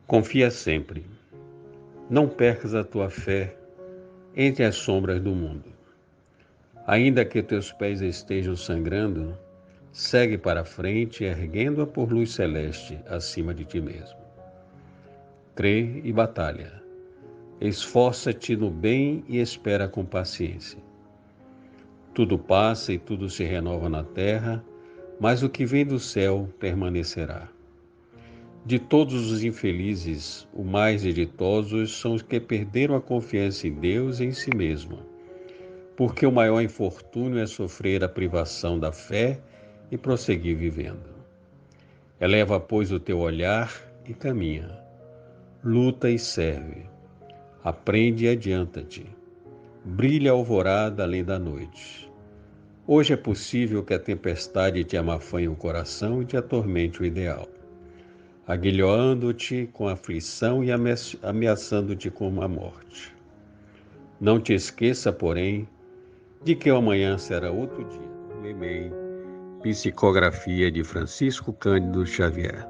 Confia sempre. Não percas a tua fé entre as sombras do mundo. Ainda que teus pés estejam sangrando, segue para frente, erguendo-a por luz celeste acima de ti mesmo. Crê e batalha. Esforça-te no bem e espera com paciência. Tudo passa e tudo se renova na terra, mas o que vem do céu permanecerá. De todos os infelizes, os mais desditosos são os que perderam a confiança em Deus e em si mesmo, porque o maior infortúnio é sofrer a privação da fé e prosseguir vivendo. Eleva, pois, o teu olhar e caminha. Luta e serve. Aprende e adianta-te. Brilha a alvorada além da noite. Hoje é possível que a tempestade te amafanhe o coração e te atormente o ideal, aguilhoando-te com aflição e ameaçando-te com a morte. Não te esqueça, porém, de que o amanhã será outro dia. Lemei, Psicografia de Francisco Cândido Xavier.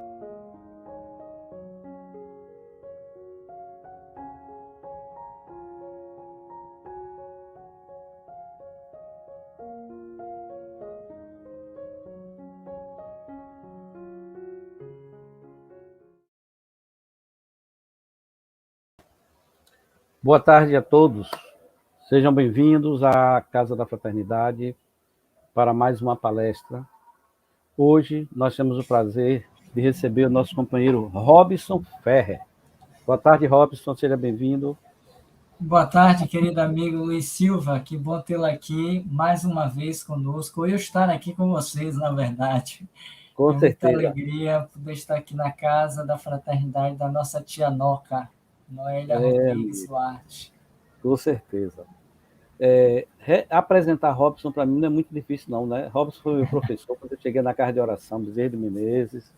Boa tarde a todos. Sejam bem-vindos à Casa da Fraternidade para mais uma palestra. Hoje nós temos o prazer de receber o nosso companheiro Robson Ferrer. Boa tarde, Robson, seja bem-vindo. Boa tarde, querido amigo Luiz Silva. Que bom tê-lo aqui mais uma vez conosco. Eu estar aqui com vocês, na verdade. Com certeza. Muita alegria poder estar aqui na Casa da Fraternidade da nossa tia Noca, Noélia Rodrigues Duarte. Com certeza. Apresentar Robson para mim não é muito difícil, não, né? Robson foi meu professor quando eu cheguei na casa de oração, Bezerra de Menezes.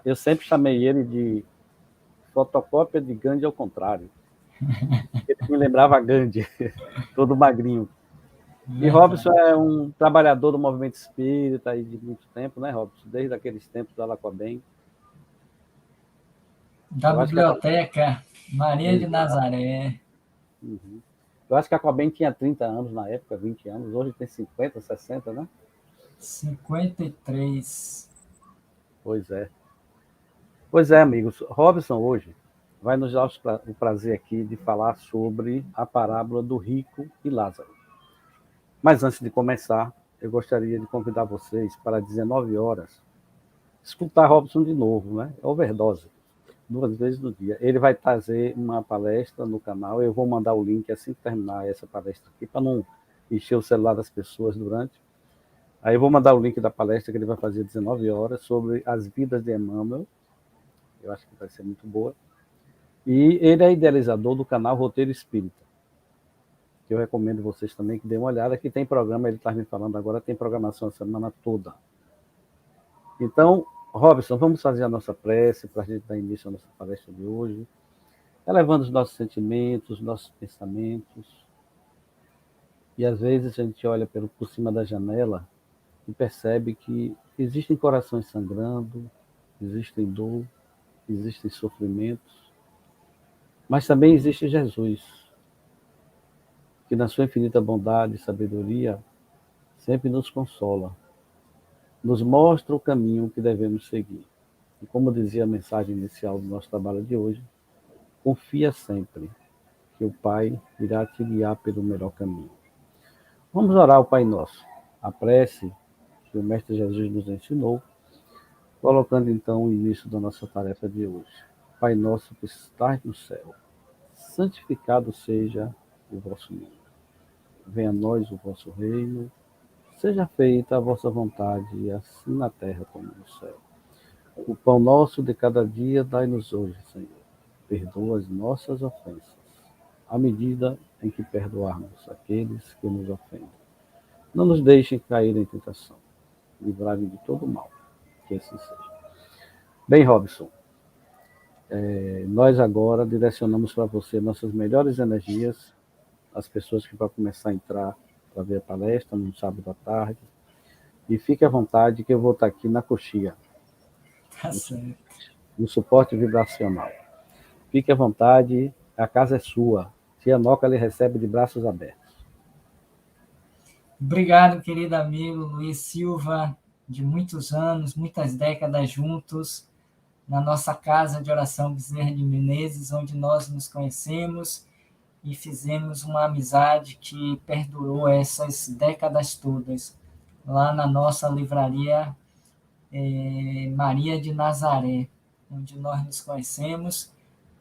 Eu sempre chamei ele de fotocópia de Gandhi ao contrário. Ele me lembrava Gandhi, todo magrinho. E Robson é um trabalhador do movimento espírita aí de muito tempo, né, Robson? Desde aqueles tempos da Lacobem. Da biblioteca Maria de Nazaré. Uhum. Eu acho que a Cobem tinha 30 anos na época, 20 anos. Hoje tem 50, 60, né? 53. Pois é. Pois é, amigos. Robson hoje vai nos dar o prazer aqui de falar sobre a parábola do rico e Lázaro. Mas antes de começar, eu gostaria de convidar vocês para 19 horas escutar Robson de novo, né? Overdose, 2 vezes no dia. Ele vai trazer uma palestra no canal, eu vou mandar o link assim que terminar essa palestra aqui, para não encher o celular das pessoas durante. Aí eu vou mandar o link da palestra que ele vai fazer às 19 horas sobre as vidas de Emmanuel. Eu acho que vai ser muito boa. E ele é idealizador do canal Roteiro Espírita, que eu recomendo vocês também que dêem uma olhada, que tem programa, ele está me falando agora, tem programação a semana toda. Então, Robson, vamos fazer a nossa prece para a gente dar início à nossa palestra de hoje, elevando os nossos sentimentos, nossos pensamentos. E às vezes a gente olha por cima da janela e percebe que existem corações sangrando, existem dor, existem sofrimentos, mas também existe Jesus, que na sua infinita bondade e sabedoria sempre nos consola, nos mostra o caminho que devemos seguir. E como dizia a mensagem inicial do nosso trabalho de hoje, confia sempre que o Pai irá te guiar pelo melhor caminho. Vamos orar ao Pai Nosso, a prece que o Mestre Jesus nos ensinou, colocando então o início da nossa tarefa de hoje. Pai nosso que estás no céu, santificado seja o vosso nome. Venha a nós o vosso reino, seja feita a vossa vontade, assim na terra como no céu. O pão nosso de cada dia dai-nos hoje, Senhor. Perdoa as nossas ofensas, à medida em que perdoarmos aqueles que nos ofendem. Não nos deixem cair em tentação, livrai-me de todo mal, que assim seja. Bem, Robson, nós agora direcionamos para você nossas melhores energias, as pessoas que vão começar a entrar para ver a palestra no sábado à tarde, e fique à vontade que eu vou estar aqui na coxia. Tá certo. no suporte vibracional. Fique à vontade, a casa é sua. Tia Noca lhe recebe de braços abertos. Obrigado, querido amigo Luiz Silva, de muitos anos, muitas décadas juntos, na nossa casa de oração Bezerra de Menezes, onde nós nos conhecemos e fizemos uma amizade que perdurou essas décadas todas, lá na nossa livraria Maria de Nazaré, onde nós nos conhecemos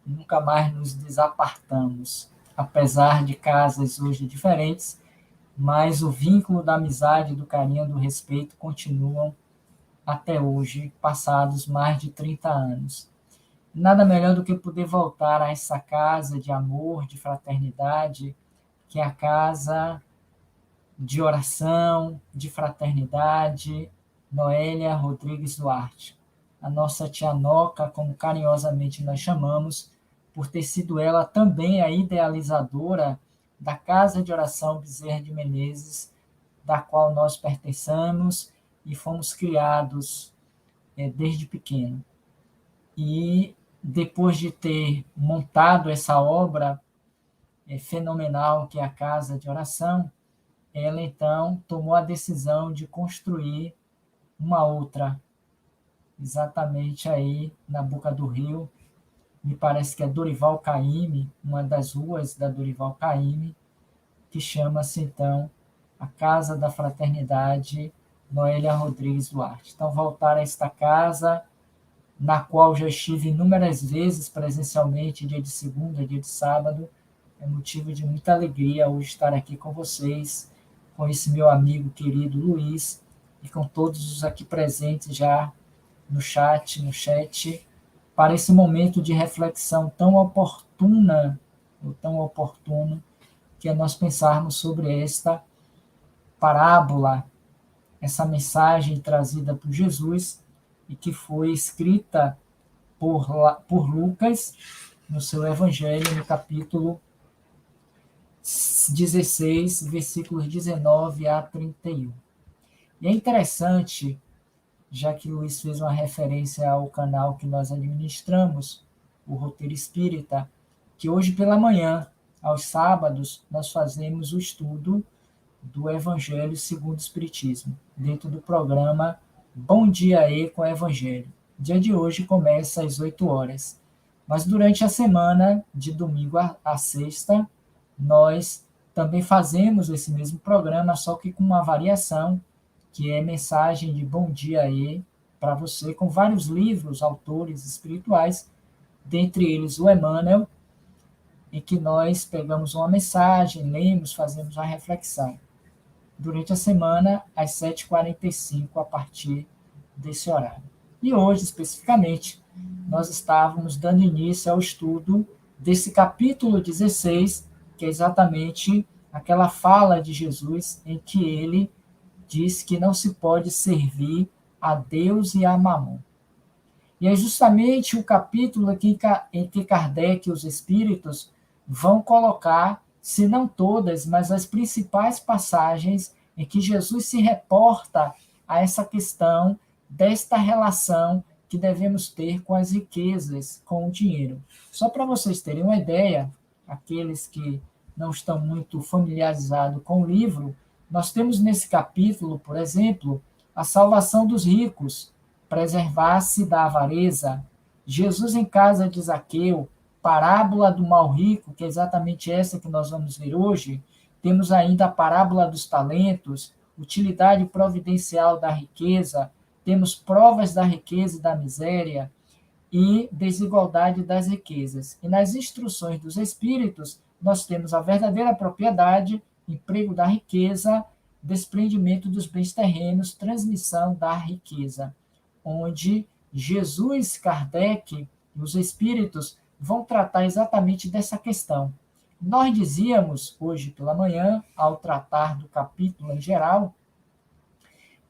e nunca mais nos desapartamos. Apesar de casas hoje diferentes, mas o vínculo da amizade, do carinho, do respeito continuam até hoje, passados mais de 30 anos. Nada melhor do que poder voltar a essa casa de amor, de fraternidade, que é a casa de oração, de fraternidade, Noélia Rodrigues Duarte. A nossa tia Noca, como carinhosamente nós chamamos, por ter sido ela também a idealizadora da Casa de Oração Bezerra de Menezes, da qual nós pertencemos e fomos criados desde pequeno. E depois de ter montado essa obra fenomenal que é a Casa de Oração, ela então tomou a decisão de construir uma outra, exatamente aí na Boca do Rio, me parece que é Dorival Caymmi, uma das ruas da Dorival Caymmi, que chama-se então a Casa da Fraternidade Noélia Rodrigues Duarte. Então, voltar a esta casa, na qual já estive inúmeras vezes presencialmente, dia de segunda, dia de sábado, é motivo de muita alegria hoje estar aqui com vocês, com esse meu amigo querido Luiz, e com todos os aqui presentes já no chat, para esse momento de reflexão tão oportuna, ou tão oportuno, que é nós pensarmos sobre esta parábola, essa mensagem trazida por Jesus e que foi escrita por Lucas no seu Evangelho, no capítulo 16, versículos 19 a 31. E é interessante, já que Luiz fez uma referência ao canal que nós administramos, o Roteiro Espírita, que hoje pela manhã, aos sábados, nós fazemos o estudo do Evangelho segundo o Espiritismo, dentro do programa Bom Dia E com o Evangelho. O dia de hoje começa às 8 horas. Mas durante a semana, de domingo a sexta, nós também fazemos esse mesmo programa, só que com uma variação, que é mensagem de Bom Dia E para você, com vários livros, autores espirituais, dentre eles o Emmanuel, em que nós pegamos uma mensagem, lemos, fazemos uma reflexão. Durante a semana, às 7h45, a partir desse horário. E hoje, especificamente, nós estávamos dando início ao estudo desse capítulo 16, que é exatamente aquela fala de Jesus em que ele diz que não se pode servir a Deus e a Mamon. E é justamente o capítulo em que Kardec e os espíritos vão colocar, se não todas, mas as principais passagens em que Jesus se reporta a essa questão desta relação que devemos ter com as riquezas, com o dinheiro. Só para vocês terem uma ideia, aqueles que não estão muito familiarizados com o livro, nós temos nesse capítulo, por exemplo, a salvação dos ricos, preservar-se da avareza, Jesus em casa de Zaqueu, parábola do mal rico, que é exatamente essa que nós vamos ver hoje. Temos ainda a parábola dos talentos, utilidade providencial da riqueza, temos provas da riqueza e da miséria e desigualdade das riquezas. E nas instruções dos espíritos, nós temos a verdadeira propriedade, emprego da riqueza, desprendimento dos bens terrenos, transmissão da riqueza, onde Jesus, Kardec e os espíritos vão tratar exatamente dessa questão. Nós dizíamos hoje pela manhã, ao tratar do capítulo em geral,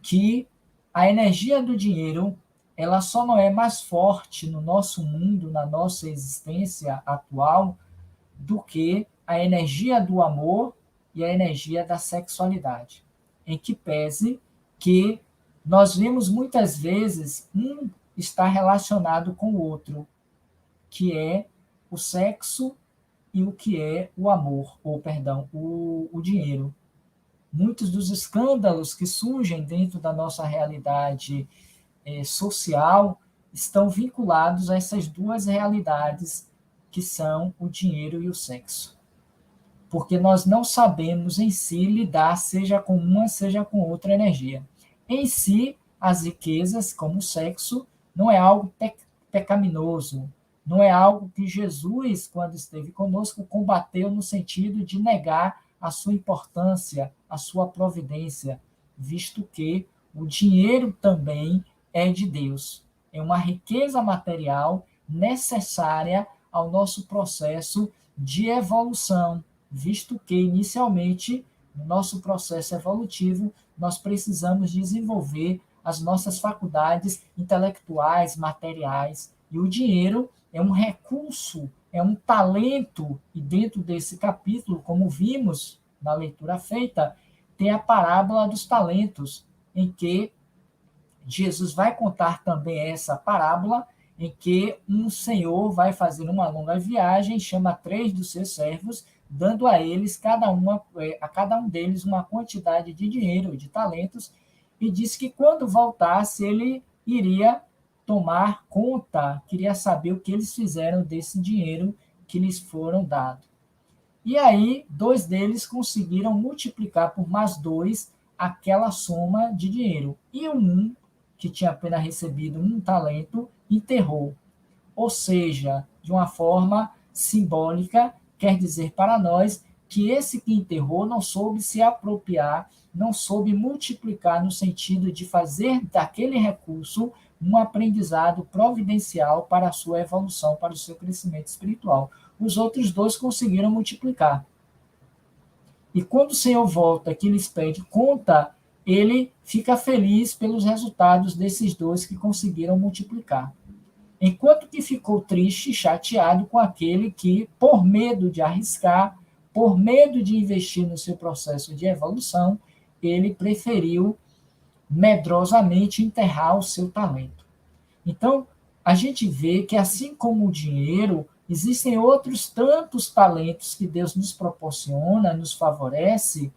que a energia do dinheiro ela só não é mais forte no nosso mundo, na nossa existência atual, do que a energia do amor e a energia da sexualidade. Em que pese que nós vemos muitas vezes um está relacionado com o outro, que é o sexo e o que é o amor, ou perdão, o dinheiro. Muitos dos escândalos que surgem dentro da nossa realidade social estão vinculados a essas duas realidades, que são o dinheiro e o sexo. Porque nós não sabemos em si lidar, seja com uma, seja com outra energia. Em si, as riquezas, como o sexo, não é algo pecaminoso, não é algo que Jesus, quando esteve conosco, combateu no sentido de negar a sua importância, a sua providência, visto que o dinheiro também é de Deus. É uma riqueza material necessária ao nosso processo de evolução, visto que, inicialmente, no nosso processo evolutivo, nós precisamos desenvolver as nossas faculdades intelectuais, materiais, e o dinheiro é um recurso, é um talento, e dentro desse capítulo, como vimos na leitura feita, tem a parábola dos talentos, em que Jesus vai contar também essa parábola, em que um senhor vai fazer uma longa viagem, chama 3 dos seus servos, dando a eles, a cada um deles, uma quantidade de dinheiro, de talentos, e disse que quando voltasse, ele iria tomar conta, queria saber o que eles fizeram desse dinheiro que lhes foram dado. E aí, 2 deles conseguiram multiplicar por mais 2 aquela soma de dinheiro. E um, que tinha apenas recebido um talento, enterrou. Ou seja, de uma forma simbólica, quer dizer para nós que esse que enterrou não soube se apropriar, não soube multiplicar no sentido de fazer daquele recurso um aprendizado providencial para a sua evolução, para o seu crescimento espiritual. Os outros 2 conseguiram multiplicar. E quando o Senhor volta, que lhes pede conta, ele fica feliz pelos resultados desses 2 que conseguiram multiplicar. Enquanto que ficou triste e chateado com aquele que, por medo de arriscar, por medo de investir no seu processo de evolução, ele preferiu medrosamente enterrar o seu talento. Então, a gente vê que, assim como o dinheiro, existem outros tantos talentos que Deus nos proporciona, nos favorece,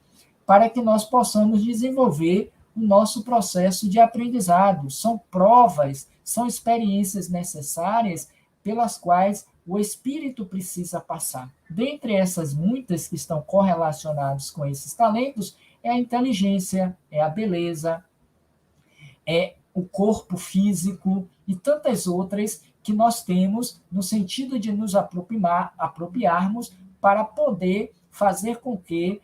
para que nós possamos desenvolver o nosso processo de aprendizado. São provas, são experiências necessárias pelas quais o espírito precisa passar. Dentre essas muitas que estão correlacionadas com esses talentos, é a inteligência, é a beleza, é o corpo físico e tantas outras que nós temos no sentido de nos apropriarmos para poder fazer com que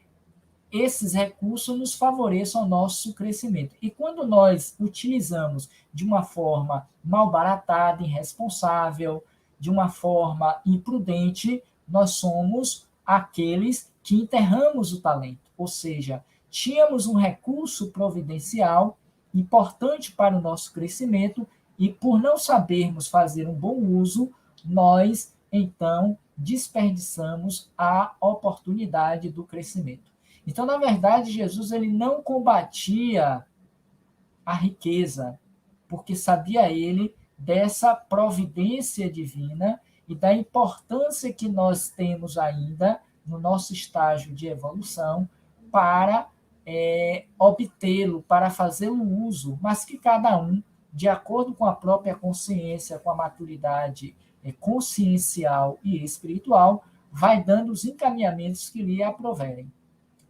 esses recursos nos favoreçam ao nosso crescimento. E quando nós utilizamos de uma forma malbaratada, irresponsável, de uma forma imprudente, nós somos aqueles que enterramos o talento. Ou seja, tínhamos um recurso providencial importante para o nosso crescimento e, por não sabermos fazer um bom uso, nós, então, desperdiçamos a oportunidade do crescimento. Então, na verdade, Jesus ele não combatia a riqueza, porque sabia ele dessa providência divina e da importância que nós temos ainda no nosso estágio de evolução para obtê-lo, para fazê-lo uso, mas que cada um, de acordo com a própria consciência, com a maturidade consciencial e espiritual, vai dando os encaminhamentos que lhe aproverem,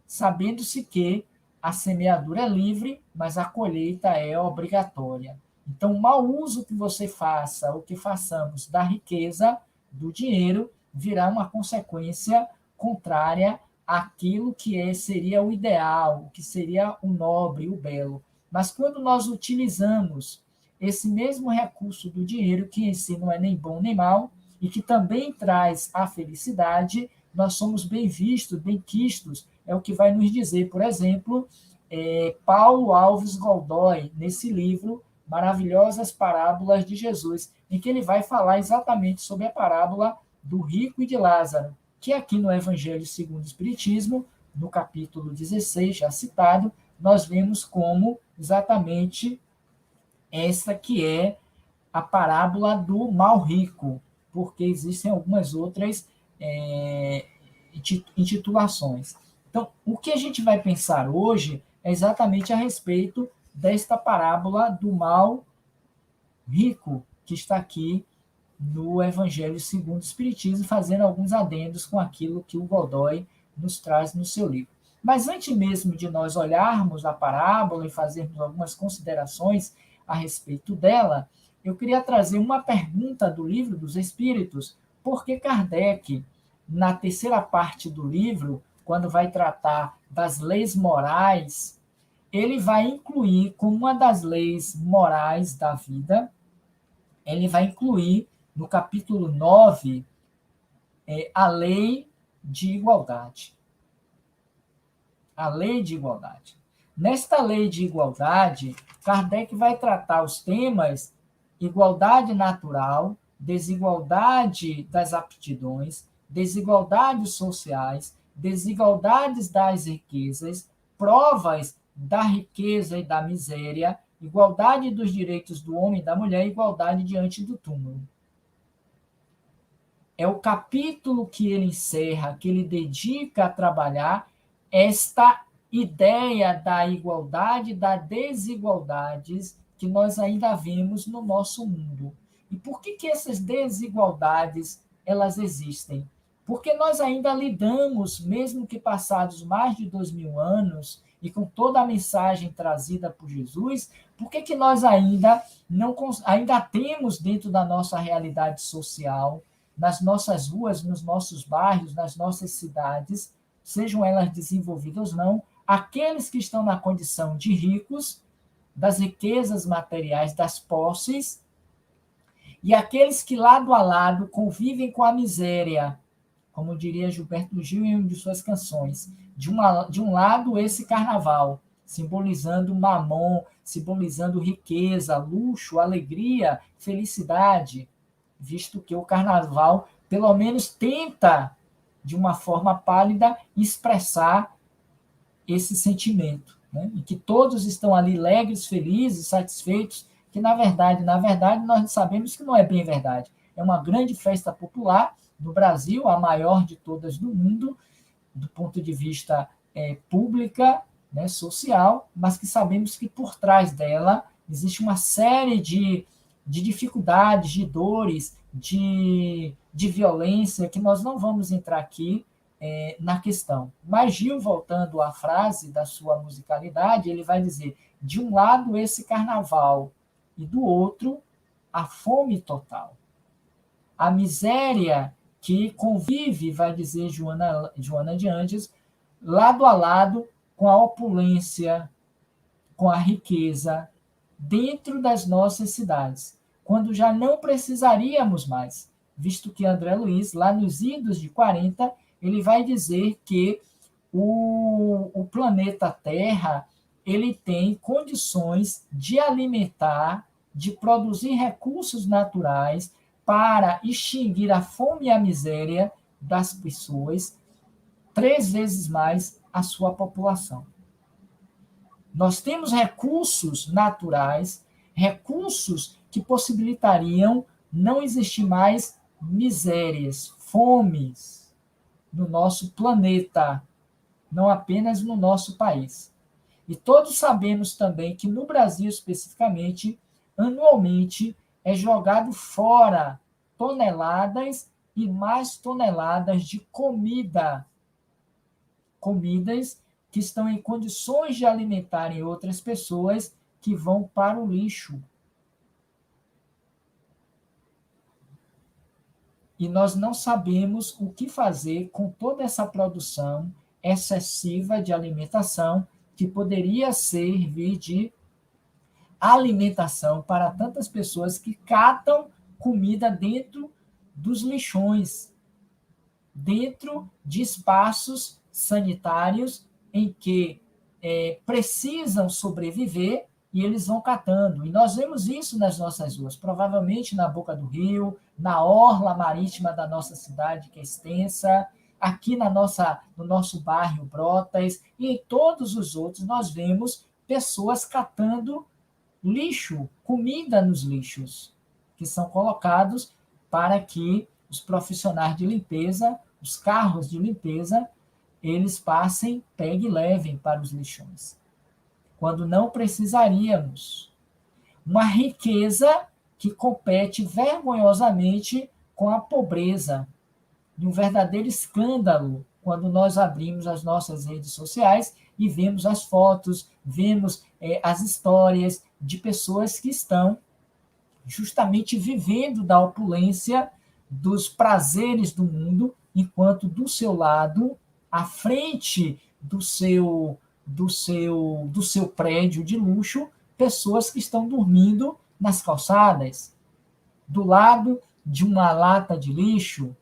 sabendo-se que a semeadura é livre, mas a colheita é obrigatória. Então, o mau uso que você faça, ou que façamos da riqueza, do dinheiro, virá uma consequência contrária àquilo que seria o ideal, o que seria o nobre, o belo. Mas quando nós utilizamos esse mesmo recurso do dinheiro, que em si não é nem bom nem mal, e que também traz a felicidade, nós somos bem vistos, bem quistos. É o que vai nos dizer, por exemplo, Paulo Alves Goldói, nesse livro, Maravilhosas Parábolas de Jesus, em que ele vai falar exatamente sobre a parábola do rico e de Lázaro, que aqui no Evangelho segundo o Espiritismo, no capítulo 16, já citado, nós vemos como exatamente essa que é a parábola do mal rico, porque existem algumas outras intitulações. Então, o que a gente vai pensar hoje é exatamente a respeito desta parábola do mal rico, que está aqui no Evangelho segundo o Espiritismo, fazendo alguns adendos com aquilo que o Godoy nos traz no seu livro. Mas antes mesmo de nós olharmos a parábola e fazermos algumas considerações a respeito dela, eu queria trazer uma pergunta do Livro dos Espíritos, porque Kardec, na terceira parte do livro, quando vai tratar das leis morais, ele vai incluir como uma das leis morais da vida, ele vai incluir no capítulo 9 a lei de igualdade. A lei de igualdade. Nesta lei de igualdade, Kardec vai tratar os temas igualdade natural, desigualdade das aptidões, desigualdades sociais, desigualdades das riquezas, provas da riqueza e da miséria, igualdade dos direitos do homem e da mulher, igualdade diante do túmulo. É o capítulo que ele encerra, que ele dedica a trabalhar esta ideia da igualdade e das desigualdades que nós ainda vemos no nosso mundo. E por que essas desigualdades elas existem? Porque nós ainda lidamos, mesmo que passados mais de 2000 anos, e com toda a mensagem trazida por Jesus, por que nós ainda temos dentro da nossa realidade social, nas nossas ruas, nos nossos bairros, nas nossas cidades, sejam elas desenvolvidas ou não, aqueles que estão na condição de ricos, das riquezas materiais, das posses, e aqueles que lado a lado convivem com a miséria, como diria Gilberto Gil em uma de suas canções. De um lado, esse carnaval, simbolizando mamon, simbolizando riqueza, luxo, alegria, felicidade, visto que o carnaval, pelo menos, tenta, de uma forma pálida, expressar esse sentimento, né? E que todos estão ali alegres, felizes, satisfeitos, que, na verdade, nós sabemos que não é bem verdade. É uma grande festa popular no Brasil, a maior de todas do mundo, do ponto de vista pública, né, social, mas que sabemos que por trás dela existe uma série de dificuldades, de dores, de violência, que nós não vamos entrar aqui na questão. Mas Gil, voltando à frase da sua musicalidade, ele vai dizer, de um lado esse carnaval e do outro a fome total. A miséria que convive, vai dizer Joana de Andes, lado a lado com a opulência, com a riqueza, dentro das nossas cidades, quando já não precisaríamos mais, visto que André Luiz, lá nos idos de 40, ele vai dizer que o planeta Terra ele tem condições de alimentar, de produzir recursos naturais para extinguir a fome e a miséria das pessoas, 3 vezes mais a sua população. Nós temos recursos naturais, recursos que possibilitariam não existir mais misérias, fomes no nosso planeta, não apenas no nosso país. E todos sabemos também que no Brasil, especificamente, anualmente é jogado fora toneladas e mais toneladas de comida. Comidas que estão em condições de alimentarem outras pessoas que vão para o lixo. E nós não sabemos o que fazer com toda essa produção excessiva de alimentação que poderia servir de alimentação para tantas pessoas que catam comida dentro dos lixões, dentro de espaços sanitários em que precisam sobreviver e eles vão catando. E nós vemos isso nas nossas ruas, provavelmente na boca do rio, na orla marítima da nossa cidade, que é extensa, aqui no nosso bairro Brotas, e em todos os outros nós vemos pessoas catando lixo, comida nos lixos. que são colocados para que os profissionais de limpeza, os carros de limpeza, eles passem, peguem e levem para os lixões, quando não precisaríamos. Uma riqueza que compete vergonhosamente com a pobreza, de um verdadeiro escândalo quando nós abrimos as nossas redes sociais e vemos as fotos, vemos as histórias de pessoas que estão justamente vivendo da opulência, dos prazeres do mundo, enquanto do seu lado, à frente do seu prédio de luxo, pessoas que estão dormindo nas calçadas, do lado de uma lata de lixo.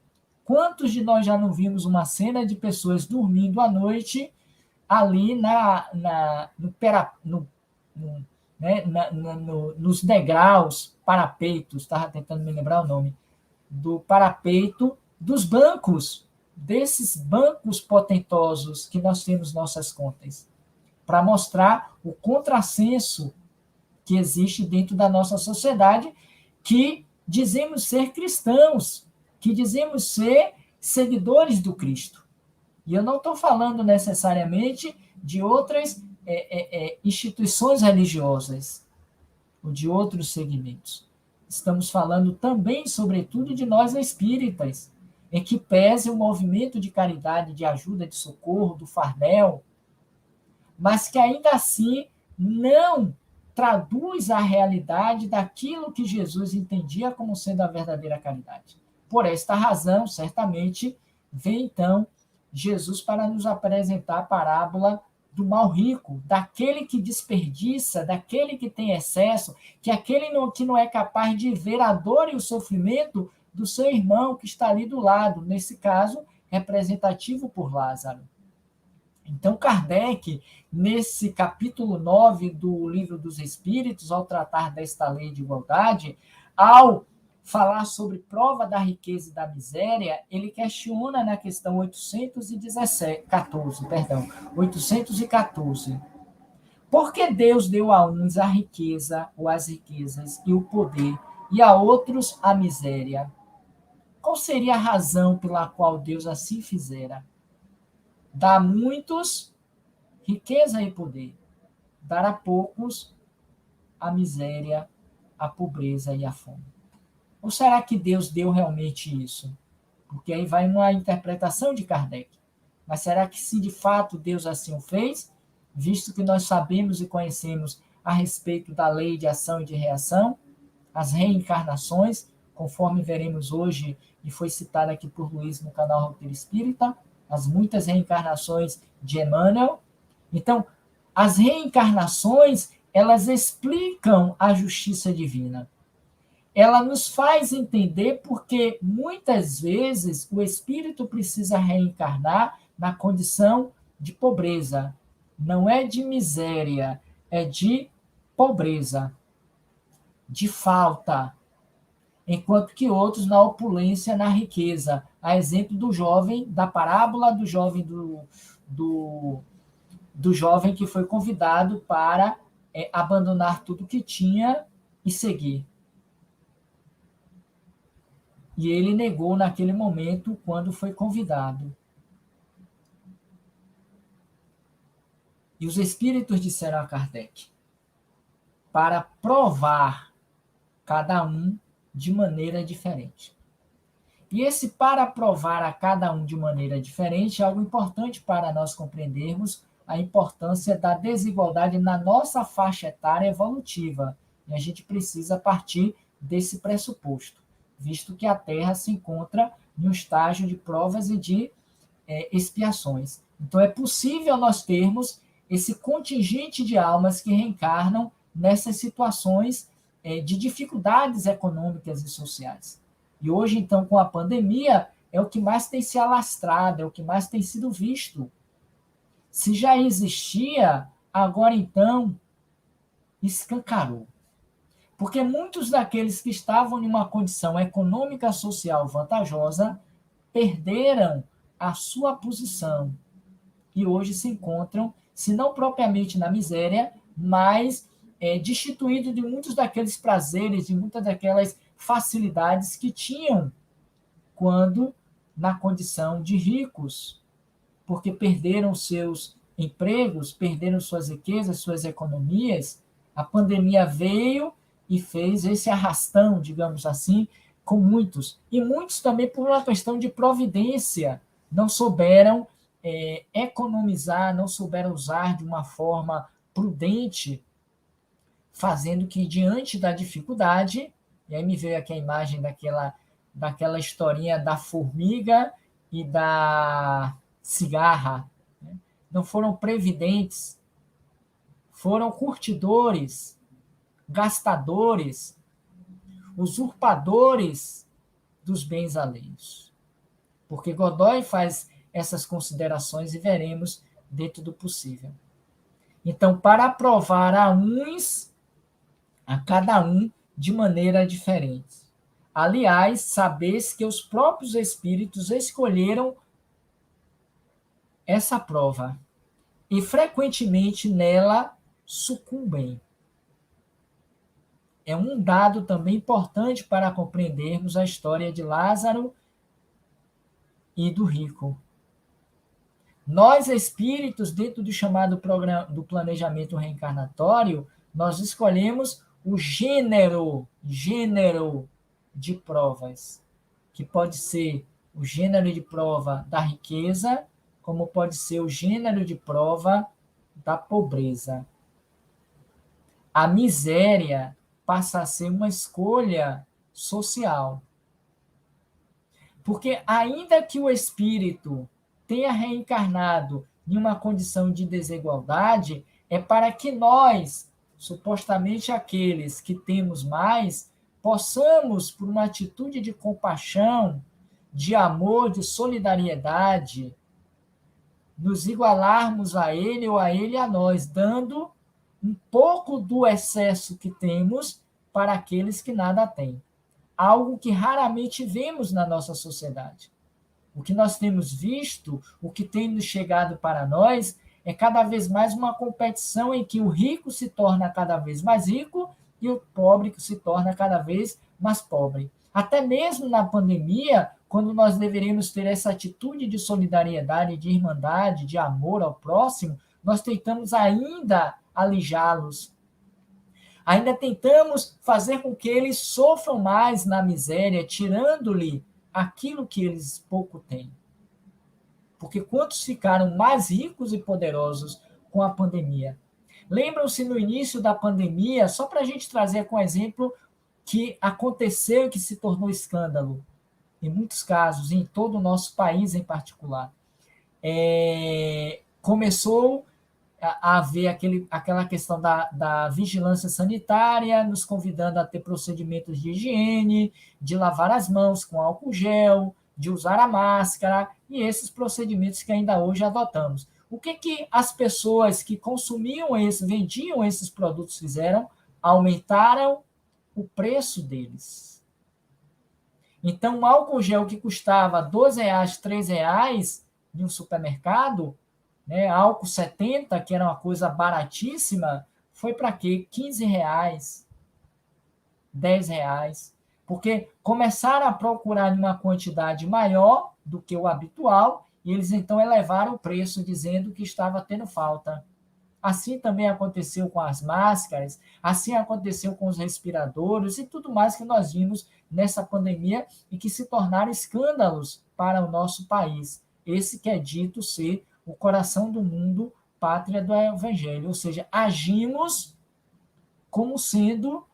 Quantos de nós já não vimos uma cena de pessoas dormindo à noite ali nos degraus, parapeitos, estava tentando me lembrar o nome, do parapeito dos bancos, desses bancos potentosos que nós temos nossas contas, para mostrar o contrassenso que existe dentro da nossa sociedade, que dizemos ser cristãos, que dizemos ser seguidores do Cristo. E eu não estou falando necessariamente de outras instituições religiosas ou de outros segmentos. Estamos falando também, sobretudo, de nós espíritas, em que pese o movimento de caridade, de ajuda, de socorro, do Farnel, mas que ainda assim não traduz a realidade daquilo que Jesus entendia como sendo a verdadeira caridade. Por esta razão, certamente, vem então Jesus para nos apresentar a parábola do mal rico, daquele que desperdiça, daquele que tem excesso, que aquele que não é capaz de ver a dor e o sofrimento do seu irmão que está ali do lado, nesse caso, representativo por Lázaro. Então, Kardec, nesse capítulo 9 do Livro dos Espíritos, ao tratar desta lei de igualdade, ao falar sobre prova da riqueza e da miséria, ele questiona na questão 814. Por que Deus deu a uns a riqueza ou as riquezas e o poder, e a outros a miséria? Qual seria a razão pela qual Deus assim fizera? Dar a muitos riqueza e poder, dar a poucos a miséria, a pobreza e a fome. Ou será que Deus deu realmente isso? Porque aí vai uma interpretação de Kardec. Mas será que se de fato Deus assim o fez, visto que nós sabemos e conhecemos a respeito da lei de ação e de reação, as reencarnações, conforme veremos hoje, e foi citado aqui por Luiz no canal Roteiro Espírita, as muitas reencarnações de Emmanuel. Então, as reencarnações, elas explicam a justiça divina. Ela nos faz entender porque, muitas vezes, o espírito precisa reencarnar na condição de pobreza. Não é de miséria, é de pobreza, de falta. Enquanto que outros na opulência, na riqueza. A exemplo do jovem, da parábola do jovem do jovem que foi convidado para abandonar tudo que tinha e seguir. E ele negou naquele momento quando foi convidado. E os espíritos disseram a Kardec, para provar cada um de maneira diferente. E esse para provar a cada um de maneira diferente é algo importante para nós compreendermos a importância da desigualdade na nossa faixa etária evolutiva. E a gente precisa partir desse pressuposto, visto que a Terra se encontra em um estágio de provas e de expiações. Então, é possível nós termos esse contingente de almas que reencarnam nessas situações de dificuldades econômicas e sociais. E hoje, então, com a pandemia, é o que mais tem se alastrado, é o que mais tem sido visto. Se já existia, agora, então, escancarou. Porque muitos daqueles que estavam em uma condição econômica social vantajosa perderam a sua posição e hoje se encontram, se não propriamente na miséria, mas destituídos de muitos daqueles prazeres, de muitas daquelas facilidades que tinham quando na condição de ricos, porque perderam seus empregos, perderam suas riquezas, suas economias. A pandemia veio e fez esse arrastão, digamos assim, com muitos. E muitos também por uma questão de providência, não souberam economizar, não souberam usar de uma forma prudente, fazendo que, diante da dificuldade, e aí me veio aqui a imagem daquela historinha da formiga e da cigarra, né? Não foram previdentes, foram curtidores, gastadores, usurpadores dos bens alheios. Porque Godoy faz essas considerações e veremos dentro do possível. Então, para aprovar a cada um de maneira diferente. Aliás, sabeis que os próprios espíritos escolheram essa prova e frequentemente nela sucumbem. É um dado também importante para compreendermos a história de Lázaro e do rico. Nós, espíritos, dentro do chamado programa do planejamento reencarnatório, nós escolhemos o gênero de provas, que pode ser o gênero de prova da riqueza, como pode ser o gênero de prova da pobreza. A miséria passa a ser uma escolha social. Porque ainda que o espírito tenha reencarnado em uma condição de desigualdade, é para que nós, supostamente aqueles que temos mais, possamos, por uma atitude de compaixão, de amor, de solidariedade, nos igualarmos a ele ou a ele a nós, dando um pouco do excesso que temos para aqueles que nada têm. Algo que raramente vemos na nossa sociedade. O que nós temos visto, o que tem nos chegado para nós, é cada vez mais uma competição em que o rico se torna cada vez mais rico e o pobre se torna cada vez mais pobre. Até mesmo na pandemia, quando nós deveríamos ter essa atitude de solidariedade, de irmandade, de amor ao próximo, nós tentamos ainda alijá-los. Ainda tentamos fazer com que eles sofram mais na miséria, tirando-lhe aquilo que eles pouco têm. Porque quantos ficaram mais ricos e poderosos com a pandemia? Lembram-se no início da pandemia, só para a gente trazer com exemplo que aconteceu e que se tornou escândalo, em muitos casos, em todo o nosso país em particular. Começou a haver aquela questão da vigilância sanitária, nos convidando a ter procedimentos de higiene, de lavar as mãos com álcool gel, de usar a máscara, e esses procedimentos que ainda hoje adotamos. O que as pessoas que vendiam esses produtos fizeram? Aumentaram o preço deles. Então, um álcool gel que custava R$12, R$3 em um supermercado, né, álcool 70, que era uma coisa baratíssima, foi para quê? R$15, R$10. Porque começaram a procurar uma quantidade maior do que o habitual, e eles então elevaram o preço, dizendo que estava tendo falta. Assim também aconteceu com as máscaras, assim aconteceu com os respiradores e tudo mais que nós vimos nessa pandemia e que se tornaram escândalos para o nosso país. Esse que é dito ser o coração do mundo, pátria do Evangelho. Ou seja, agimos como sendo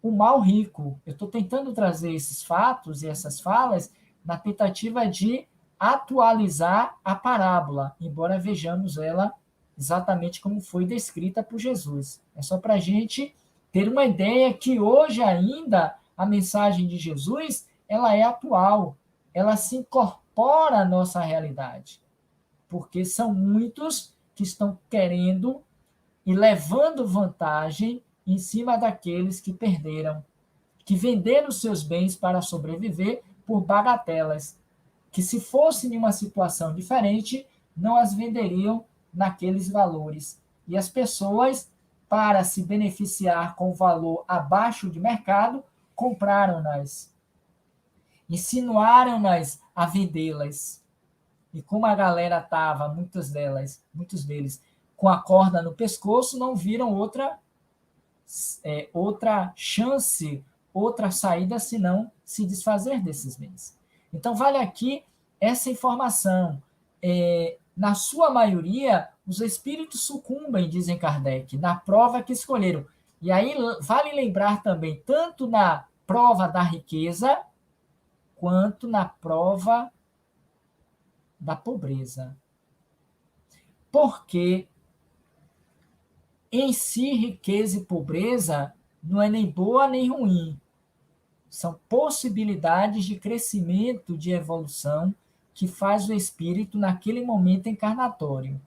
o mal rico. Eu estou tentando trazer esses fatos e essas falas na tentativa de atualizar a parábola, embora vejamos ela exatamente como foi descrita por Jesus. É só para a gente ter uma ideia que hoje ainda a mensagem de Jesus ela é atual, ela se incorpora à nossa realidade, porque são muitos que estão querendo e levando vantagem em cima daqueles que perderam, que venderam seus bens para sobreviver por bagatelas, que se fosse em uma situação diferente, não as venderiam naqueles valores. E as pessoas, para se beneficiar com valor abaixo de mercado, compraram-nas, insinuaram-nas a vendê-las. E como a galera estava, muitos deles, com a corda no pescoço, não viram outra chance, outra saída, senão se desfazer desses bens. Então, vale aqui essa informação. Na sua maioria, os espíritos sucumbem, dizem Kardec, na prova que escolheram. E aí vale lembrar também, tanto na prova da riqueza, quanto na prova da pobreza. Porque em si, riqueza e pobreza não é nem boa nem ruim. São possibilidades de crescimento, de evolução, que faz o espírito naquele momento encarnatório.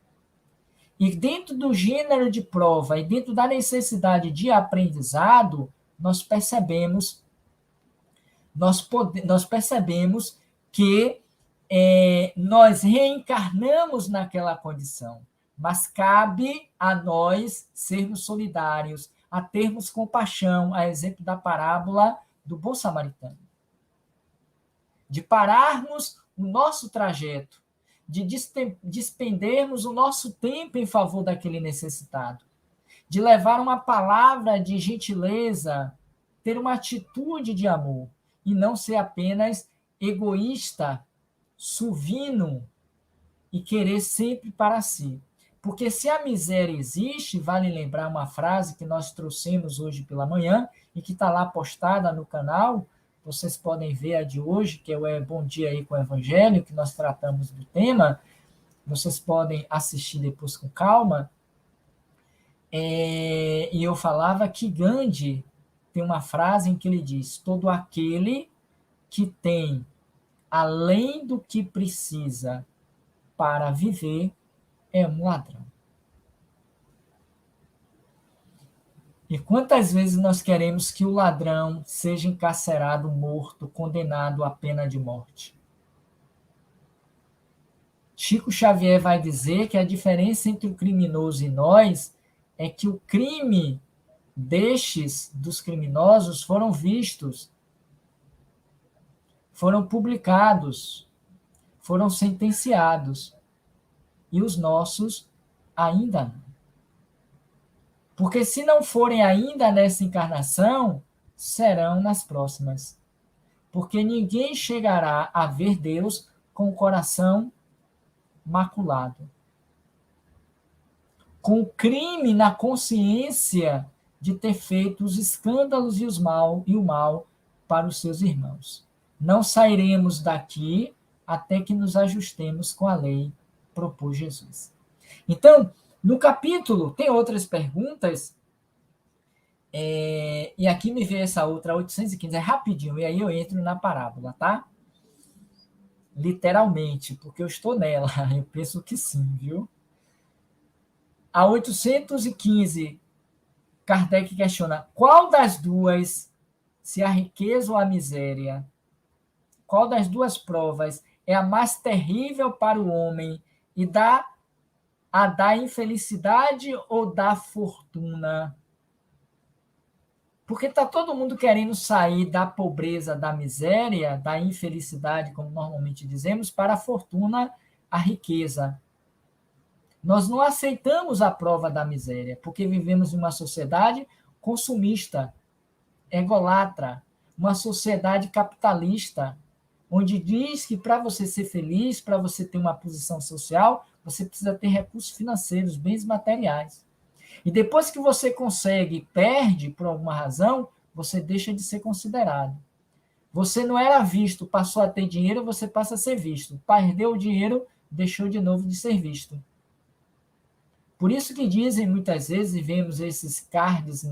E dentro do gênero de prova e dentro da necessidade de aprendizado, nós percebemos que nós reencarnamos naquela condição, mas cabe a nós sermos solidários, a termos compaixão, a exemplo da parábola do bom samaritano. De pararmos o nosso trajeto, de despendermos o nosso tempo em favor daquele necessitado, de levar uma palavra de gentileza, ter uma atitude de amor, e não ser apenas egoísta, suvino e querer sempre para si. Porque se a miséria existe, vale lembrar uma frase que nós trouxemos hoje pela manhã e que está lá postada no canal, vocês podem ver a de hoje, que é o Bom Dia aí com o Evangelho, que nós tratamos do tema, vocês podem assistir depois com calma. E eu falava que Gandhi tem uma frase em que ele diz: todo aquele que tem além do que precisa para viver é um ladrão. E quantas vezes nós queremos que o ladrão seja encarcerado, morto, condenado à pena de morte? Chico Xavier vai dizer que a diferença entre o criminoso e nós é que o crime dos criminosos foram vistos, foram publicados, foram sentenciados, e os nossos ainda não. Porque se não forem ainda nessa encarnação, serão nas próximas. Porque ninguém chegará a ver Deus com o coração maculado, com o crime na consciência de ter feito os escândalos e o mal para os seus irmãos. Não sairemos daqui até que nos ajustemos com a lei, propôs Jesus. Então, no capítulo, tem outras perguntas, e aqui me veio essa outra, 815, é rapidinho, e aí eu entro na parábola, tá? Literalmente, porque eu estou nela, eu penso que sim, viu? A 815, Kardec questiona, qual das duas, se a riqueza ou a miséria, qual das duas provas é a mais terrível para o homem e a da infelicidade ou da fortuna? Porque está todo mundo querendo sair da pobreza, da miséria, da infelicidade, como normalmente dizemos, para a fortuna, a riqueza. Nós não aceitamos a prova da miséria, porque vivemos em uma sociedade consumista, egolatra, uma sociedade capitalista, onde diz que para você ser feliz, para você ter uma posição social, você precisa ter recursos financeiros, bens materiais. E depois que você consegue e perde por alguma razão, você deixa de ser considerado. Você não era visto, passou a ter dinheiro, você passa a ser visto. Perdeu o dinheiro, deixou de novo de ser visto. Por isso que dizem muitas vezes, e vemos esses cards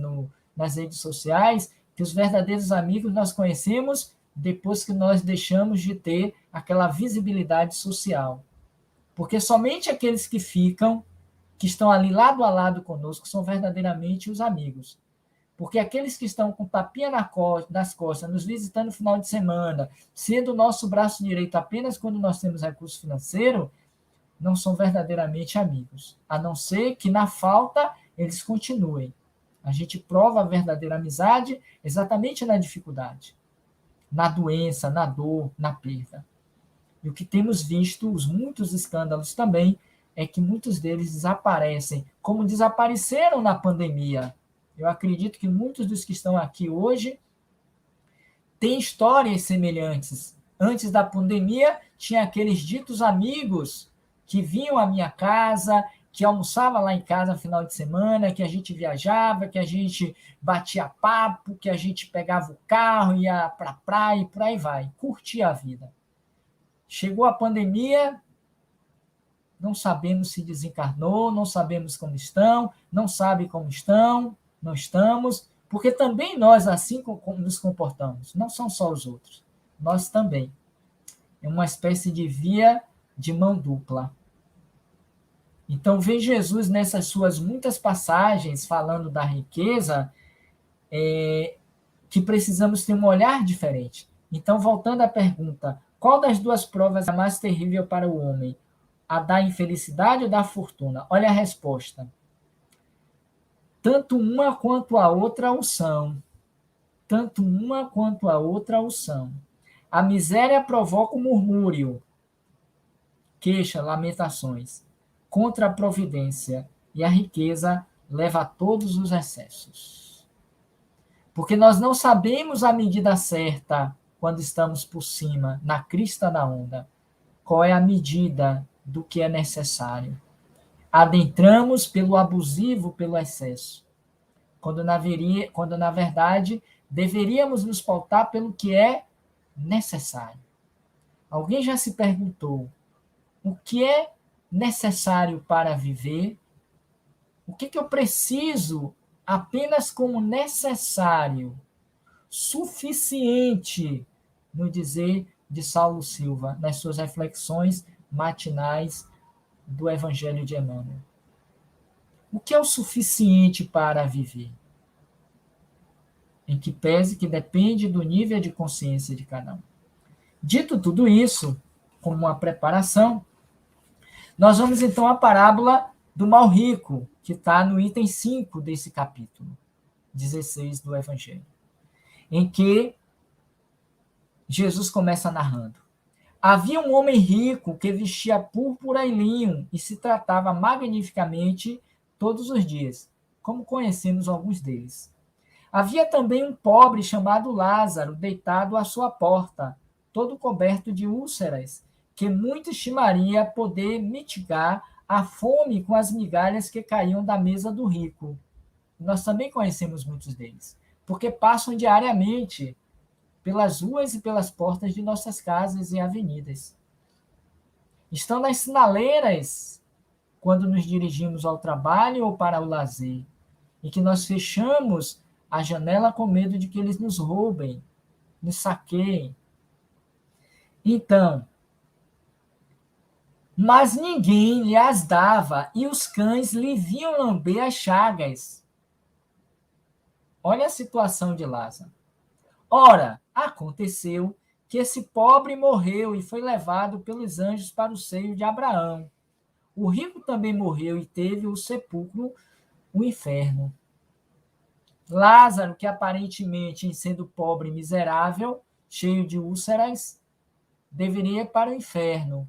nas redes sociais, que os verdadeiros amigos nós conhecemos depois que nós deixamos de ter aquela visibilidade social. Porque somente aqueles que estão ali lado a lado conosco, são verdadeiramente os amigos. Porque aqueles que estão com tapinha nas costas, nos visitando no final de semana, sendo o nosso braço direito apenas quando nós temos recurso financeiro, não são verdadeiramente amigos. A não ser que na falta eles continuem. A gente prova a verdadeira amizade exatamente na dificuldade, na doença, na dor, na perda. E o que temos visto, os muitos escândalos também, é que muitos deles desaparecem, como desapareceram na pandemia. Eu acredito que muitos dos que estão aqui hoje têm histórias semelhantes. Antes da pandemia, tinha aqueles ditos amigos que vinham à minha casa, que almoçava lá em casa no final de semana, que a gente viajava, que a gente batia papo, que a gente pegava o carro, ia para a praia e por aí vai, curtia a vida. Chegou a pandemia, não sabemos se desencarnou, não sabemos como estão, não sabe como estão, não estamos, porque também nós assim nos comportamos, não são só os outros, nós também. É uma espécie de via de mão dupla. Então, vê Jesus nessas suas muitas passagens falando da riqueza, que precisamos ter um olhar diferente. Então, voltando à pergunta, qual das duas provas é a mais terrível para o homem? A da infelicidade ou da fortuna? Olha a resposta. Tanto uma quanto a outra o são. Tanto uma quanto a outra o são. A miséria provoca o murmúrio, queixa, lamentações, contra a providência, e a riqueza leva a todos os excessos. Porque nós não sabemos a medida certa quando estamos por cima, na crista da onda. Qual é a medida do que é necessário? Adentramos pelo abusivo, pelo excesso, quando na verdade deveríamos nos pautar pelo que é necessário. Alguém já se perguntou o que é necessário para viver? O que eu preciso apenas como necessário, suficiente, no dizer de Saulo Silva, nas suas reflexões matinais do Evangelho de Emmanuel? O que é o suficiente para viver? Em que pese que depende do nível de consciência de cada um. Dito tudo isso, como uma preparação, nós vamos então à parábola do mal rico, que está no item 5 desse capítulo 16 do Evangelho, em que Jesus começa narrando. Havia um homem rico que vestia púrpura e linho e se tratava magnificamente todos os dias, como conhecemos alguns deles. Havia também um pobre chamado Lázaro, deitado à sua porta, todo coberto de úlceras, que muito estimaria poder mitigar a fome com as migalhas que caíam da mesa do rico. Nós também conhecemos muitos deles, porque passam diariamente pelas ruas e pelas portas de nossas casas e avenidas. Estão nas sinaleiras quando nos dirigimos ao trabalho ou para o lazer, e que nós fechamos a janela com medo de que eles nos roubem, nos saqueiem. Então, mas ninguém lhe as dava, e os cães lhe vinham lamber as chagas. Olha a situação de Lázaro. Ora, aconteceu que esse pobre morreu e foi levado pelos anjos para o seio de Abraão. O rico também morreu e teve o sepulcro, o inferno. Lázaro, que aparentemente, em sendo pobre e miserável, cheio de úlceras, deveria ir para o inferno,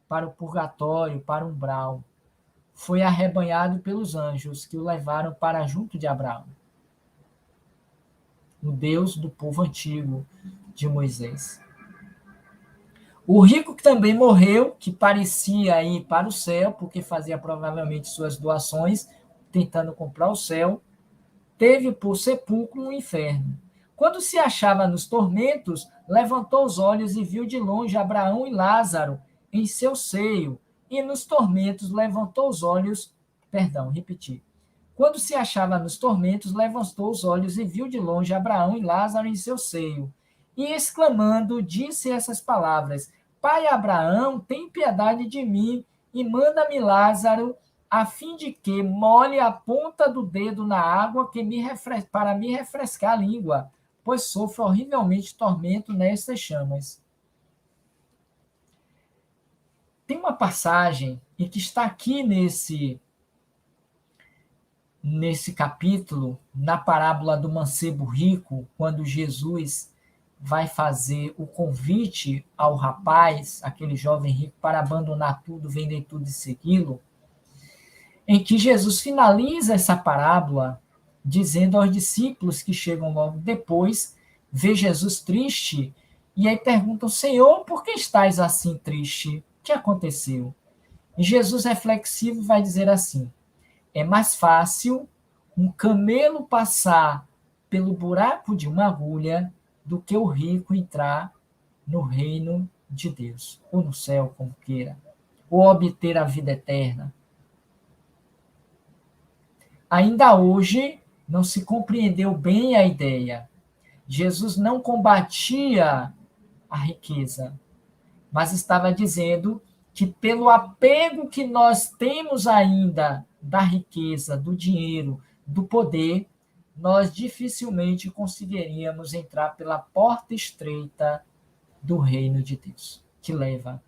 para o purgatório, para o umbral. Foi arrebanhado pelos anjos, que o levaram para junto de Abraão, o Deus do povo antigo de Moisés. O rico que também morreu, que parecia ir para o céu, porque fazia provavelmente suas doações, tentando comprar o céu, teve por sepulcro o inferno. Quando se achava nos tormentos, levantou os olhos e viu de longe Abraão e Lázaro em seu seio, e nos tormentos levantou os olhos, repetir. Quando se achava nos tormentos, levantou os olhos e viu de longe Abraão e Lázaro em seu seio. E exclamando, disse essas palavras: Pai Abraão, tem piedade de mim e manda-me Lázaro, a fim de que molhe a ponta do dedo na água para me refrescar a língua, pois sofro horrivelmente tormento nestas chamas. Tem uma passagem em que está aqui nesse capítulo, na parábola do mancebo rico, quando Jesus vai fazer o convite ao rapaz, aquele jovem rico, para abandonar tudo, vender tudo e segui-lo, em que Jesus finaliza essa parábola dizendo aos discípulos que chegam logo depois, vê Jesus triste, e aí perguntam, Senhor, por que estás assim triste? O que aconteceu? E Jesus, reflexivo, vai dizer assim, é mais fácil um camelo passar pelo buraco de uma agulha do que o rico entrar no reino de Deus, ou no céu, como queira, ou obter a vida eterna. Ainda hoje, não se compreendeu bem a ideia. Jesus não combatia a riqueza, mas estava dizendo que pelo apego que nós temos ainda da riqueza, do dinheiro, do poder, nós dificilmente conseguiríamos entrar pela porta estreita do reino de Deus, que leva.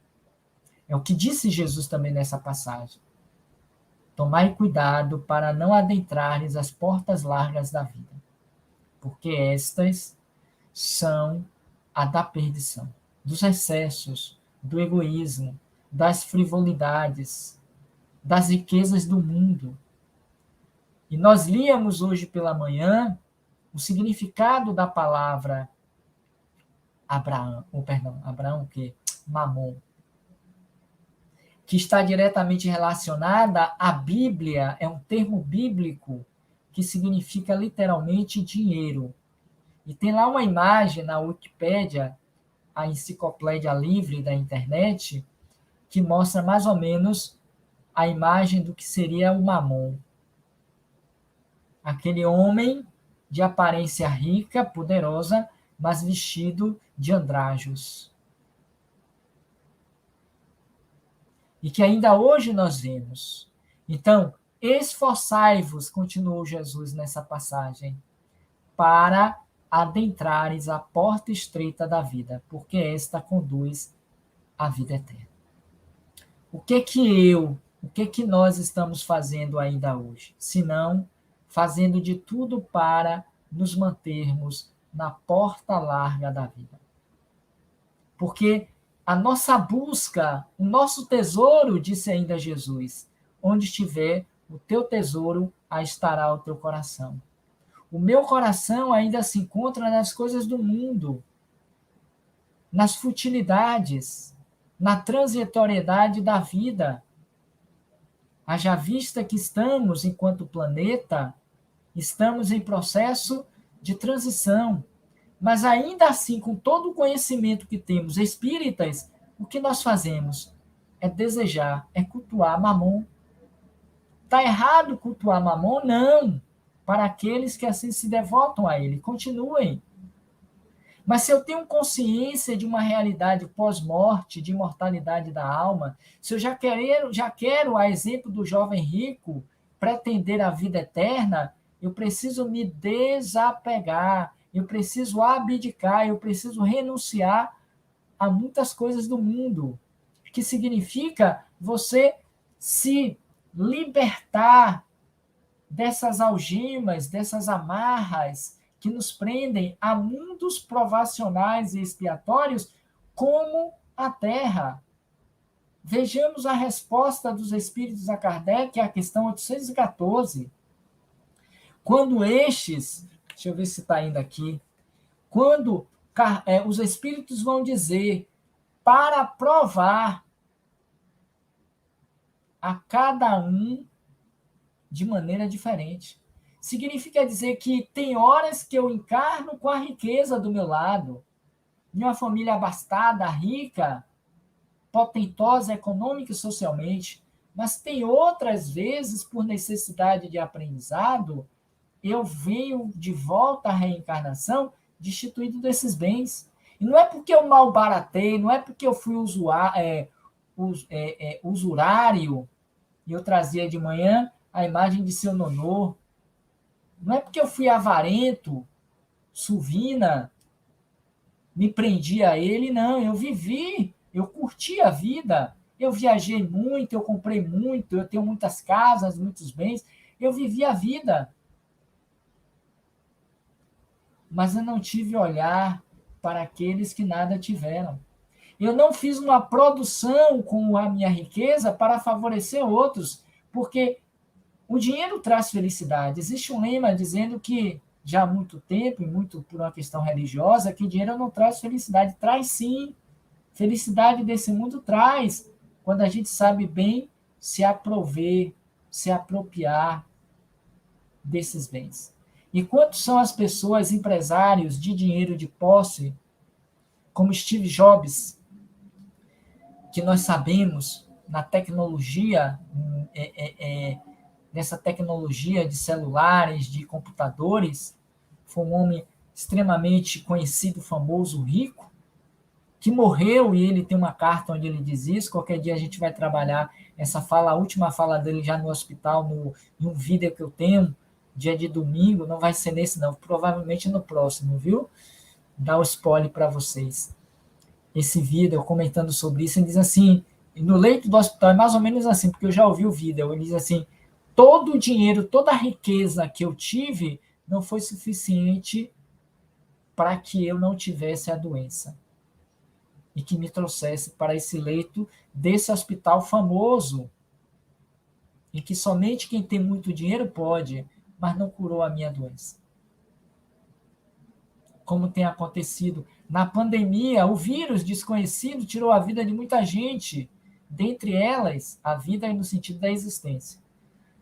É o que disse Jesus também nessa passagem. Tomai cuidado para não adentrares as portas largas da vida, porque estas são a da perdição, dos excessos, do egoísmo, das frivolidades, das riquezas do mundo. E nós líamos hoje pela manhã o significado da palavra Abraão, o quê? Mamon, que está diretamente relacionada à Bíblia, é um termo bíblico que significa literalmente dinheiro. E tem lá uma imagem na Wikipédia, a enciclopédia livre da internet, que mostra mais ou menos a imagem do que seria o Mamon. Aquele homem de aparência rica, poderosa, mas vestido de andrajos. E que ainda hoje nós vemos. Então, esforçai-vos, continuou Jesus nessa passagem, para adentrares a porta estreita da vida, porque esta conduz à vida eterna. O que nós estamos fazendo ainda hoje? Senão, fazendo de tudo para nos mantermos na porta larga da vida. Porque a nossa busca, o nosso tesouro, disse ainda Jesus, onde estiver o teu tesouro, aí estará o teu coração. O meu coração ainda se encontra nas coisas do mundo, nas futilidades, na transitoriedade da vida. Haja vista que estamos, enquanto planeta, estamos em processo de transição. Mas ainda assim, com todo o conhecimento que temos espíritas, o que nós fazemos? É desejar, é cultuar Mamon. Está errado cultuar Mamon? Não. Para aqueles que assim se devotam a ele. Continuem. Mas se eu tenho consciência de uma realidade pós-morte, de imortalidade da alma, se eu já quero, a exemplo do jovem rico, pretender a vida eterna, eu preciso me desapegar, eu preciso abdicar, eu preciso renunciar a muitas coisas do mundo, que significa você se libertar dessas algemas, dessas amarras que nos prendem a mundos provacionais e expiatórios como a Terra. Vejamos a resposta dos espíritos a Kardec, a questão 814. Quando estes, deixa eu ver se está ainda aqui, quando os espíritos vão dizer para provar a cada um de maneira diferente. Significa dizer que tem horas que eu encarno com a riqueza do meu lado, em uma família abastada, rica, potentosa econômica e socialmente, mas tem outras vezes, por necessidade de aprendizado, eu venho de volta à reencarnação destituído desses bens. E não é porque eu malbaratei, não é porque eu fui usurário, e eu trazia de manhã a imagem de seu nonô. Não é porque eu fui avarento, suvina, me prendi a ele, não. Eu vivi, eu curti a vida, eu viajei muito, eu comprei muito, eu tenho muitas casas, muitos bens. Eu vivi a vida, mas eu não tive olhar para aqueles que nada tiveram. Eu não fiz uma produção com a minha riqueza para favorecer outros, porque o dinheiro traz felicidade. Existe um lema dizendo que, já há muito tempo, e muito por uma questão religiosa, que dinheiro não traz felicidade. Traz sim. Felicidade desse mundo traz, quando a gente sabe bem se aprover, se apropriar desses bens. E quantos são as pessoas, empresários de dinheiro, de posse, como Steve Jobs, que nós sabemos na tecnologia, nessa tecnologia de celulares, de computadores, foi um homem extremamente conhecido, famoso, rico, que morreu, e ele tem uma carta onde ele diz isso. Qualquer dia a gente vai trabalhar essa fala, a última fala dele já no hospital, em um vídeo que eu tenho, dia de domingo, não vai ser nesse não, provavelmente no próximo, viu? Dá o spoiler para vocês. Esse vídeo, comentando sobre isso, ele diz assim, no leito do hospital, é mais ou menos assim, porque eu já ouvi o vídeo, ele diz assim, todo o dinheiro, toda a riqueza que eu tive não foi suficiente para que eu não tivesse a doença e que me trouxesse para esse leito desse hospital famoso, em que somente quem tem muito dinheiro pode, mas não curou a minha doença. Como tem acontecido na pandemia, o vírus desconhecido tirou a vida de muita gente, dentre elas, a vida no sentido da existência.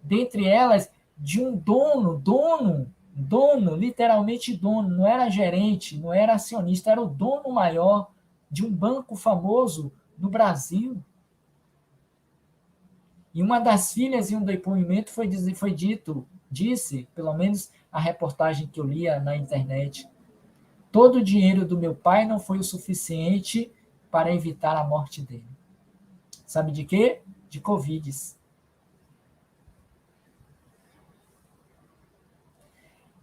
Dentre elas, de um dono, literalmente dono, não era gerente, não era acionista, era o dono maior de um banco famoso no Brasil. E uma das filhas, em um depoimento, disse, pelo menos a reportagem que eu lia na internet, todo o dinheiro do meu pai não foi o suficiente para evitar a morte dele. Sabe de quê? De Covid.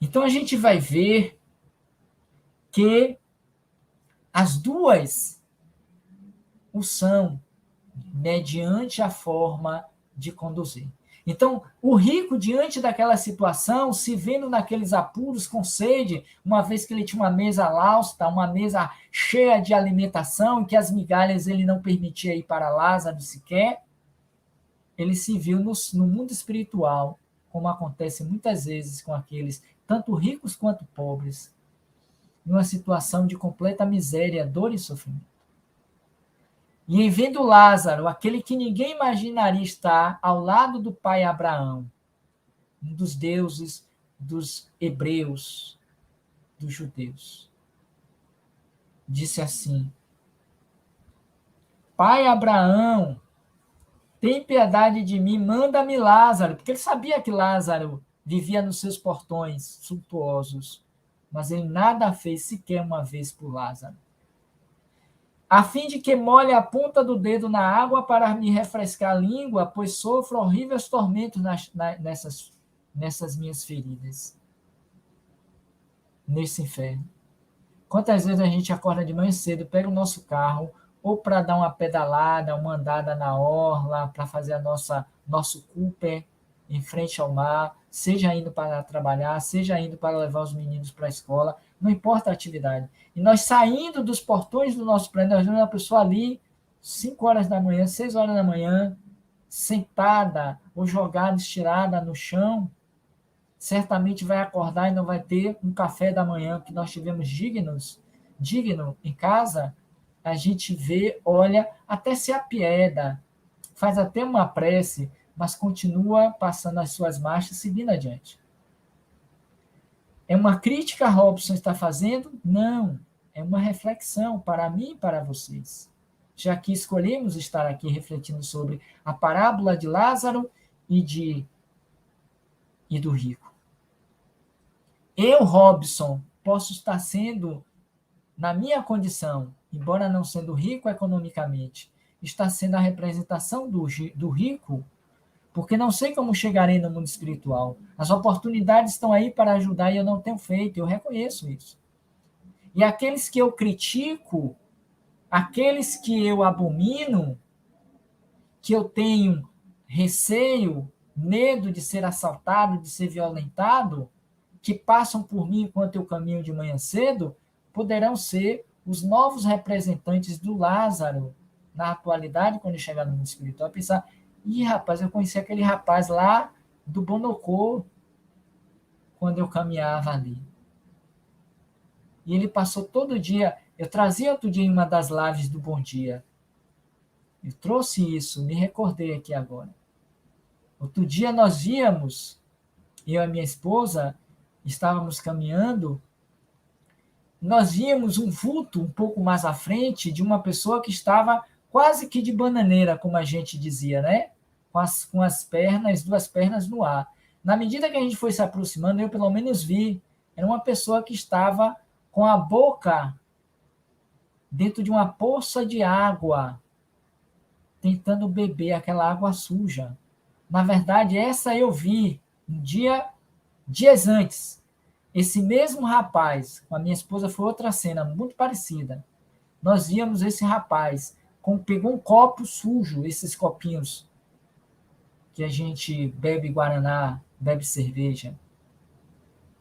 Então a gente vai ver que as duas o são, mediante a forma de conduzir. Então, o rico, diante daquela situação, se vendo naqueles apuros com sede, uma vez que ele tinha uma mesa lausta, uma mesa cheia de alimentação, e que as migalhas ele não permitia ir para Lázaro sequer, ele se viu no mundo espiritual, como acontece muitas vezes com aqueles, tanto ricos quanto pobres, numa situação de completa miséria, dor e sofrimento. E em vendo Lázaro, aquele que ninguém imaginaria estar ao lado do pai Abraão, um dos deuses dos hebreus, dos judeus, disse assim: Pai Abraão, tem piedade de mim, manda-me Lázaro, porque ele sabia que Lázaro vivia nos seus portões suntuosos, mas ele nada fez sequer uma vez por Lázaro, a fim de que molhe a ponta do dedo na água para me refrescar a língua, pois sofro horríveis tormentos nessas minhas feridas, nesse inferno. Quantas vezes a gente acorda de manhã cedo, pega o nosso carro, ou para dar uma pedalada, uma andada na orla, para fazer nosso Cooper em frente ao mar, seja indo para trabalhar, seja indo para levar os meninos para a escola, não importa a atividade. E nós saindo dos portões do nosso prédio, nós vemos uma pessoa ali, 5 horas da manhã, 6 horas da manhã, sentada ou jogada, estirada no chão, certamente vai acordar e não vai ter um café da manhã que nós tivemos digno em casa. A gente vê, olha, até se apieda, faz até uma prece, mas continua passando as suas marchas, seguindo adiante. É uma crítica a Robson está fazendo? Não. É uma reflexão para mim e para vocês. Já que escolhemos estar aqui refletindo sobre a parábola de Lázaro e do rico. Eu, Robson, posso estar sendo, na minha condição, embora não sendo rico economicamente, está sendo a representação do rico, porque não sei como chegarei no mundo espiritual. As oportunidades estão aí para ajudar e eu não tenho feito, eu reconheço isso. E aqueles que eu critico, aqueles que eu abomino, que eu tenho receio, medo de ser assaltado, de ser violentado, que passam por mim enquanto eu caminho de manhã cedo, poderão ser os novos representantes do Lázaro na atualidade, quando eu chegar no mundo espiritual, pensar, rapaz, eu conheci aquele rapaz lá do Bonocô, quando eu caminhava ali. E ele passou todo dia, eu trazia outro dia em uma das lives do Bom Dia, eu trouxe isso, me recordei aqui agora. Outro dia nós víamos, eu e minha esposa, estávamos caminhando, nós víamos um vulto um pouco mais à frente de uma pessoa que estava quase que de bananeira, como a gente dizia, né? Com as pernas, 2 pernas no ar. Na medida que a gente foi se aproximando, eu pelo menos vi, era uma pessoa que estava com a boca dentro de uma poça de água, tentando beber aquela água suja. Na verdade, essa eu vi dias antes. Esse mesmo rapaz, com a minha esposa, foi outra cena muito parecida. Nós víamos esse rapaz, pegou um copo sujo, esses copinhos que a gente bebe guaraná, bebe cerveja.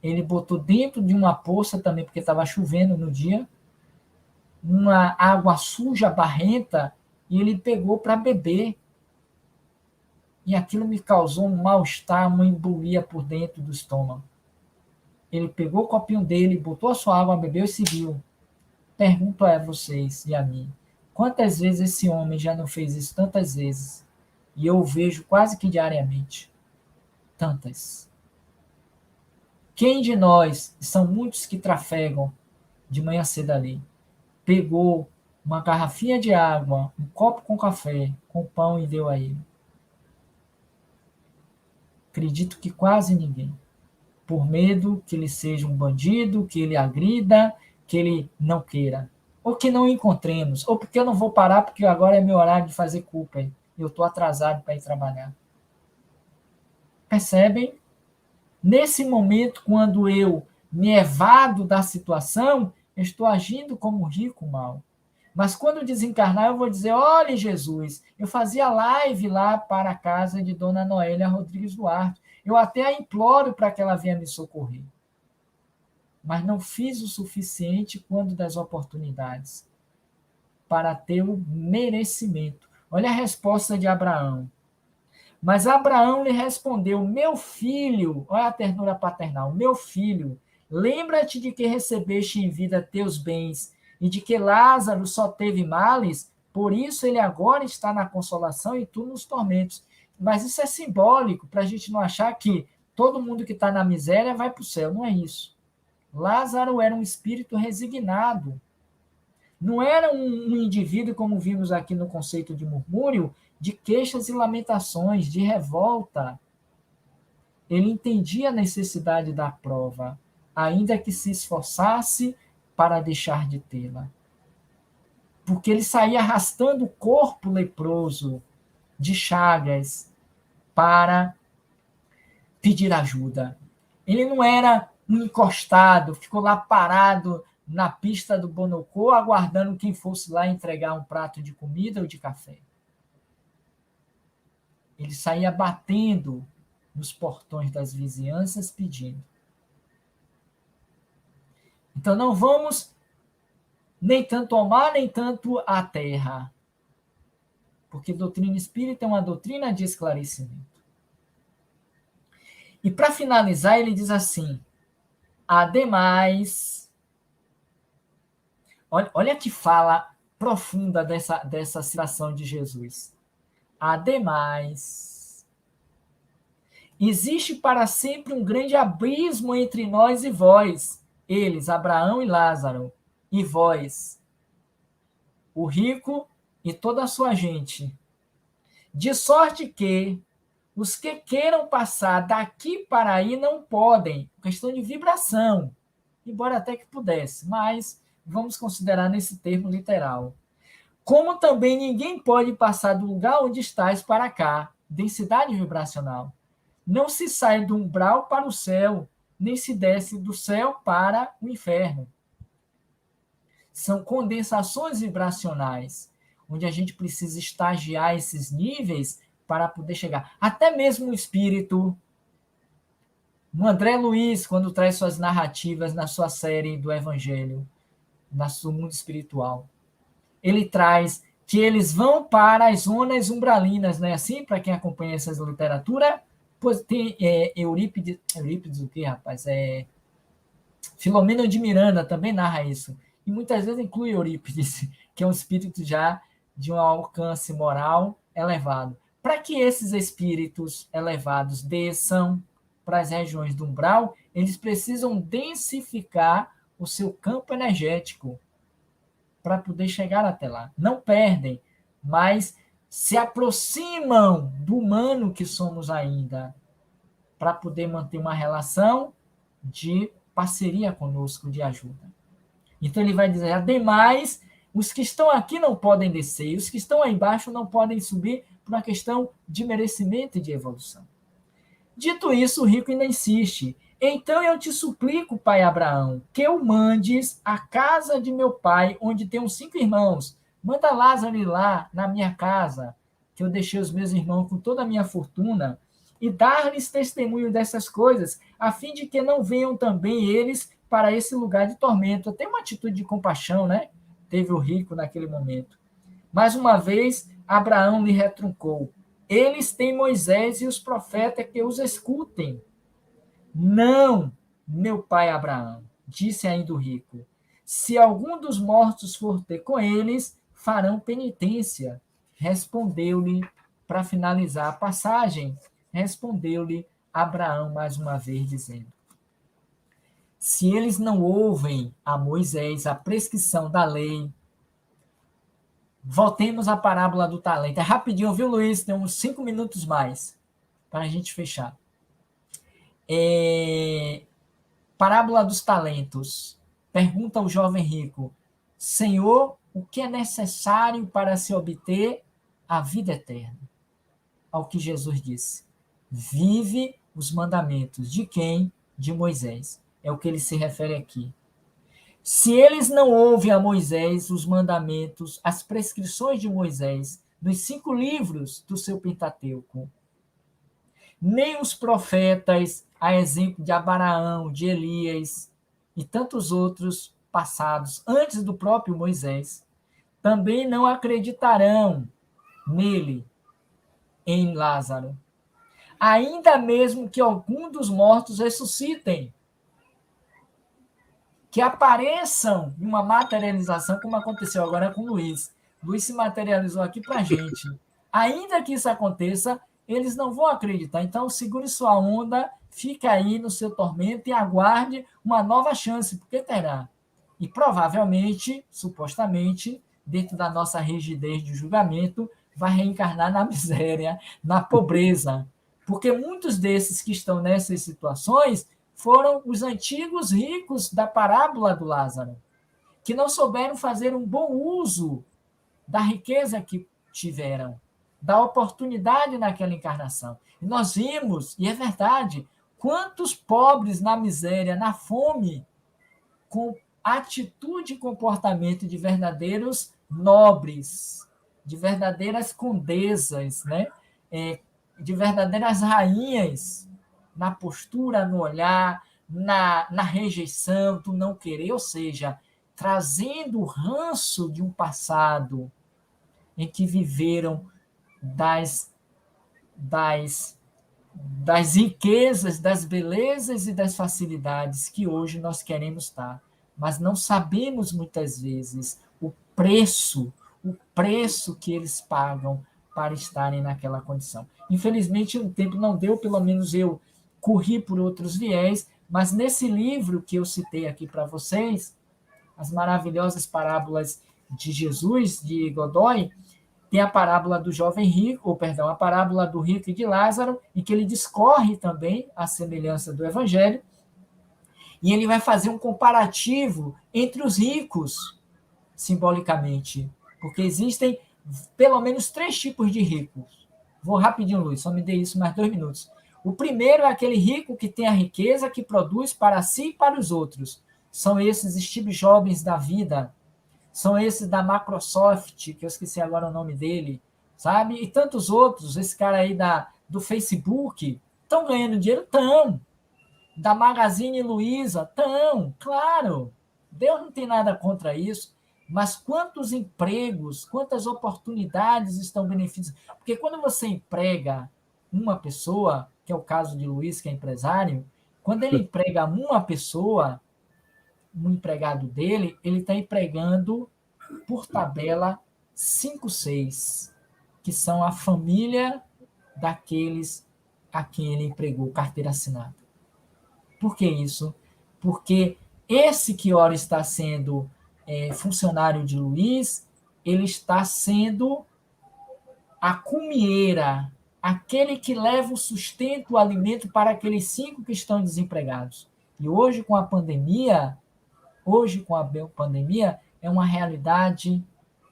Ele botou dentro de uma poça também, porque estava chovendo no dia, uma água suja, barrenta, e ele pegou para beber. E aquilo me causou um mal-estar, uma embolia por dentro do estômago. Ele pegou o copinho dele, botou a sua água, bebeu e seguiu. Pergunto a vocês e a mim, quantas vezes esse homem já não fez isso? Tantas vezes. E eu o vejo quase que diariamente. Tantas. Quem de nós, são muitos que trafegam de manhã cedo ali, pegou uma garrafinha de água, um copo com café, com pão e deu a ele? Acredito que quase ninguém. Por medo que ele seja um bandido, que ele agrida, que ele não queira. Ou que não encontremos. Ou porque eu não vou parar, porque agora é meu horário de fazer culpa. Eu estou atrasado para ir trabalhar. Percebem? Nesse momento, quando eu me evado da situação, eu estou agindo como rico mal. Mas quando desencarnar, eu vou dizer, olha, Jesus, eu fazia live lá para a casa de Dona Noélia Rodrigues Duarte. Eu até a imploro para que ela venha me socorrer. Mas não fiz o suficiente quando das oportunidades para ter o merecimento. Olha a resposta de Abraão. Mas Abraão lhe respondeu, meu filho, olha a ternura paternal, meu filho, lembra-te de que recebeste em vida teus bens e de que Lázaro só teve males, por isso ele agora está na consolação e tu nos tormentos. Mas isso é simbólico, para a gente não achar que todo mundo que está na miséria vai para o céu. Não é isso. Lázaro era um espírito resignado. Não era um indivíduo, como vimos aqui no conceito de murmúrio, de queixas e lamentações, de revolta. Ele entendia a necessidade da prova, ainda que se esforçasse para deixar de tê-la. Porque ele saía arrastando o corpo leproso de chagas para pedir ajuda. Ele não era um encostado, ficou lá parado na pista do Bonocô, aguardando quem fosse lá entregar um prato de comida ou de café. Ele saía batendo nos portões das vizinhanças pedindo. Então não vamos nem tanto ao mar, nem tanto à terra. Porque doutrina espírita é uma doutrina de esclarecimento. E para finalizar, ele diz assim, ademais, olha que fala profunda dessa citação de Jesus. Ademais, existe para sempre um grande abismo entre nós e vós, eles, Abraão e Lázaro, e vós, o rico e toda a sua gente, de sorte que os que queiram passar daqui para aí não podem, questão de vibração, embora até que pudesse, mas vamos considerar nesse termo literal. Como também ninguém pode passar do lugar onde estás para cá, densidade vibracional. Não se sai do umbral para o céu, nem se desce do céu para o inferno. São condensações vibracionais, onde a gente precisa estagiar esses níveis para poder chegar. Até mesmo o espírito, o André Luiz, quando traz suas narrativas na sua série do Evangelho, no seu mundo espiritual, ele traz que eles vão para as zonas umbralinas, não é assim? Para quem acompanha essas literaturas, pois tem Eurípides o quê, rapaz? Filomeno de Miranda também narra isso. E muitas vezes inclui Eurípides, que é um espírito já de um alcance moral elevado. Para que esses espíritos elevados desçam para as regiões do umbral, eles precisam densificar o seu campo energético para poder chegar até lá. Não perdem, mas se aproximam do humano que somos ainda, para poder manter uma relação de parceria conosco, de ajuda. Então ele vai dizer, ademais, os que estão aqui não podem descer, e os que estão aí embaixo não podem subir por uma questão de merecimento e de evolução. Dito isso, o rico ainda insiste, então eu te suplico, pai Abraão, que eu mandes à casa de meu pai, onde tenho 5 irmãos. Manda Lázaro ir lá, na minha casa, que eu deixei os meus irmãos com toda a minha fortuna, e dar-lhes testemunho dessas coisas, a fim de que não venham também eles para esse lugar de tormento. Tem uma atitude de compaixão, né? Teve o rico naquele momento. Mais uma vez, Abraão lhe retrucou, eles têm Moisés e os profetas que os escutem. Não, meu pai Abraão, disse ainda o rico, se algum dos mortos for ter com eles, farão penitência. Respondeu-lhe, para finalizar a passagem, respondeu-lhe Abraão mais uma vez, dizendo, se eles não ouvem a Moisés a prescrição da lei, voltemos à parábola do talento. É rapidinho, viu, Luiz? Tem uns 5 minutos mais para a gente fechar. Parábola dos talentos. Pergunta ao jovem rico, Senhor, o que é necessário para se obter a vida eterna? Ao que Jesus disse, vive os mandamentos. De quem? De Moisés. É o que ele se refere aqui. Se eles não ouvem a Moisés os mandamentos, as prescrições de Moisés, nos 5 livros do seu Pentateuco, nem os profetas, a exemplo de Abraão, de Elias e tantos outros passados antes do próprio Moisés, também não acreditarão nele, em Lázaro. Ainda mesmo que algum dos mortos ressuscitem, que apareçam em uma materialização, como aconteceu agora com o Luiz. Luiz se materializou aqui para a gente. Ainda que isso aconteça, eles não vão acreditar. Então, segure sua onda, fique aí no seu tormento e aguarde uma nova chance, porque terá. E provavelmente, supostamente, dentro da nossa rigidez de julgamento, vai reencarnar na miséria, na pobreza. Porque muitos desses que estão nessas situações foram os antigos ricos da parábola do Lázaro, que não souberam fazer um bom uso da riqueza que tiveram, da oportunidade naquela encarnação. E nós vimos, e é verdade, quantos pobres na miséria, na fome, com atitude e comportamento de verdadeiros nobres, de verdadeiras condesas, né? De verdadeiras rainhas, na postura, no olhar, na rejeição, do não querer, ou seja, trazendo o ranço de um passado em que viveram das riquezas, das belezas e das facilidades que hoje nós queremos estar, mas não sabemos muitas vezes o preço que eles pagam para estarem naquela condição. Infelizmente, o tempo não deu, pelo menos eu corri por outros viés, mas nesse livro que eu citei aqui para vocês, As Maravilhosas Parábolas de Jesus, de Godoy, tem a parábola do jovem rico, a parábola do rico e de Lázaro, em que ele discorre também a semelhança do Evangelho, e ele vai fazer um comparativo entre os ricos, simbolicamente, porque existem pelo menos 3 tipos de ricos. Vou rapidinho, Luiz, só me dê isso mais 2 minutos. O primeiro é aquele rico que tem a riqueza, que produz para si e para os outros. São esses Steve Jobs da vida, são esses da Microsoft, que eu esqueci agora o nome dele, sabe? E tantos outros, esse cara aí do Facebook, estão ganhando dinheiro? Estão. Da Magazine Luiza? Estão, claro. Deus não tem nada contra isso. Mas quantos empregos, quantas oportunidades estão beneficiando? Porque quando você emprega uma pessoa, que é o caso de Luiz, que é empresário, quando ele emprega uma pessoa, um empregado dele, ele está empregando, por tabela, 5, 6, que são a família daqueles a quem ele empregou, carteira assinada. Por que isso? Porque esse que ora está sendo funcionário de Luiz, ele está sendo a cumieira, aquele que leva o sustento, o alimento para aqueles 5 que estão desempregados. E hoje, com a pandemia, é uma realidade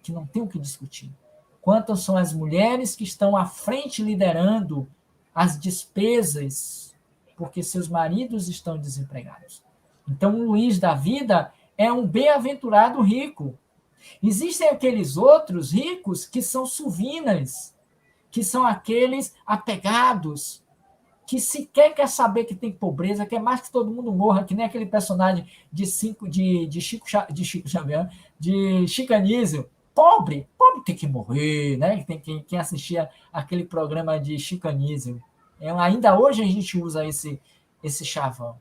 que não tem o que discutir. Quantas são as mulheres que estão à frente liderando as despesas porque seus maridos estão desempregados? Então, o Luiz da vida é um bem-aventurado rico. Existem aqueles outros ricos que são suvinas, que são aqueles apegados, que sequer quer saber que tem pobreza, quer mais que todo mundo morra, que nem aquele personagem de Chico Xavier, de Chico Anísio. Pobre tem que morrer, né? Quem assistia aquele programa de Chico Anísio. Ainda hoje a gente usa esse chavão.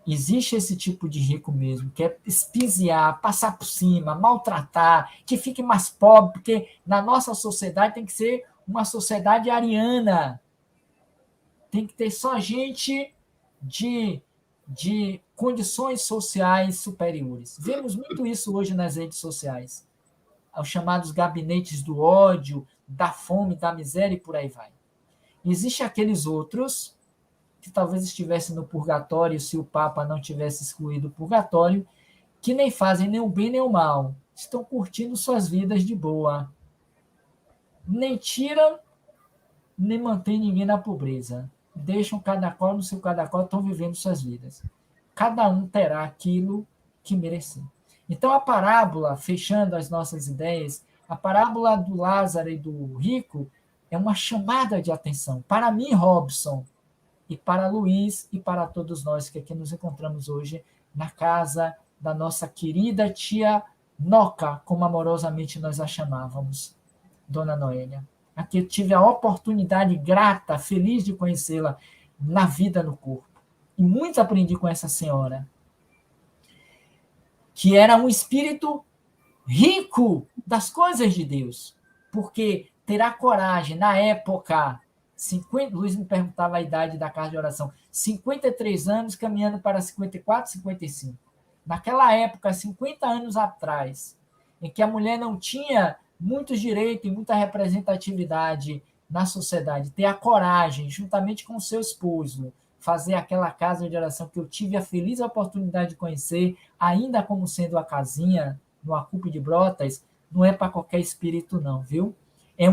Existe esse tipo de rico mesmo, que é espiziar, passar por cima, maltratar, que fique mais pobre, porque na nossa sociedade tem que ser uma sociedade ariana. Tem que ter só gente de condições sociais superiores. Vemos muito isso hoje nas redes sociais. Os chamados gabinetes do ódio, da fome, da miséria e por aí vai. Existem aqueles outros que talvez estivessem no purgatório se o Papa não tivesse excluído o purgatório, que nem fazem nem o bem nem o mal. Estão curtindo suas vidas de boa. Nem tiram, nem mantêm ninguém na pobreza. Deixam cada qual no seu cada qual, estão vivendo suas vidas. Cada um terá aquilo que merecer. Então, a parábola, fechando as nossas ideias, a parábola do Lázaro e do rico é uma chamada de atenção. Para mim, Robson, e para Luiz e para todos nós que aqui nos encontramos hoje na casa da nossa querida tia Noca, como amorosamente nós a chamávamos, Dona Noélia. Aqui eu tive a oportunidade grata, feliz de conhecê-la na vida no corpo. E muito aprendi com essa senhora, que era um espírito rico das coisas de Deus, porque terá coragem, na época, Luiz me perguntava a idade da casa de oração, 53 anos caminhando para 54, 55. Naquela época, 50 anos atrás, em que a mulher não tinha muitos direitos e muita representatividade na sociedade, ter a coragem, juntamente com o seu esposo, fazer aquela casa de oração que eu tive a feliz oportunidade de conhecer, ainda como sendo a casinha no Acupe de Brotas, não é para qualquer espírito não, viu? É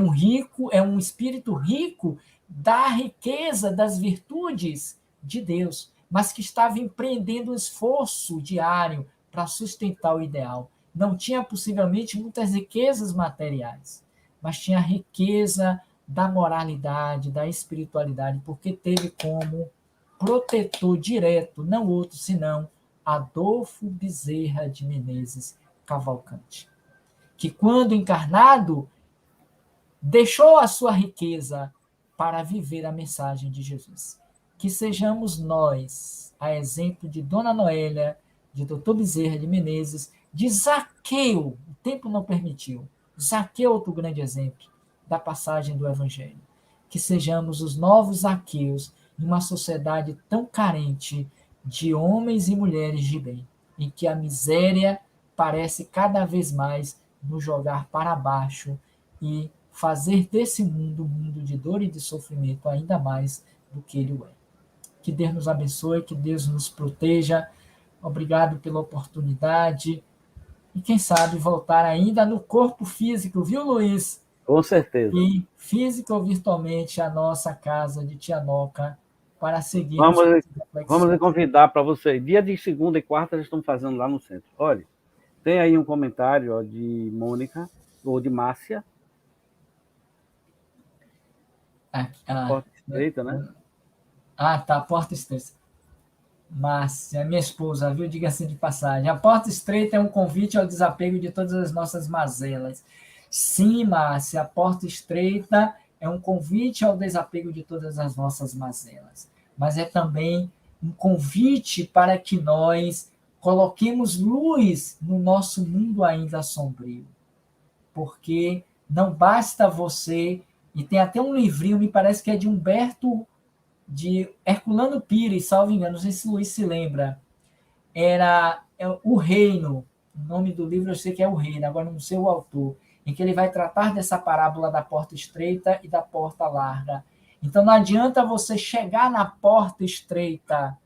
um espírito rico da riqueza, das virtudes de Deus, mas que estava empreendendo um esforço diário para sustentar o ideal. Não tinha possivelmente muitas riquezas materiais, mas tinha a riqueza da moralidade, da espiritualidade, porque teve como protetor direto, não outro senão Adolfo Bezerra de Menezes Cavalcante, que quando encarnado deixou a sua riqueza para viver a mensagem de Jesus. Que sejamos nós, a exemplo de Dona Noélia, de Dr. Bezerra de Menezes, de Zaqueu, o tempo não permitiu. Zaqueu é outro grande exemplo da passagem do Evangelho. Que sejamos os novos Zaqueus em uma sociedade tão carente de homens e mulheres de bem, em que a miséria parece cada vez mais nos jogar para baixo e fazer desse mundo um mundo de dor e de sofrimento ainda mais do que ele é. Que Deus nos abençoe, que Deus nos proteja. Obrigado pela oportunidade. E quem sabe voltar ainda no corpo físico, viu, Luiz? Com certeza. E física ou virtualmente a nossa casa de Tia Noca para seguirmos. Vamos convidar para você. Dia de segunda e quarta já estamos fazendo lá no centro. Olha, tem aí um comentário de Mônica, ou de Márcia, Porta estreita, né? Tá, porta estreita. Márcia, minha esposa, viu? Diga-se de passagem. A porta estreita é um convite ao desapego de todas as nossas mazelas. Sim, Márcia, a porta estreita é um convite ao desapego de todas as nossas mazelas. Mas é também um convite para que nós coloquemos luz no nosso mundo ainda sombrio. Porque não basta você... E tem até um livrinho, me parece que é de Herculano Pires, salvo engano, não sei se o Luiz se lembra, era O Reino, o nome do livro eu sei que é O Reino, agora não sei o autor, em que ele vai tratar dessa parábola da porta estreita e da porta larga. Então não adianta você chegar na porta estreita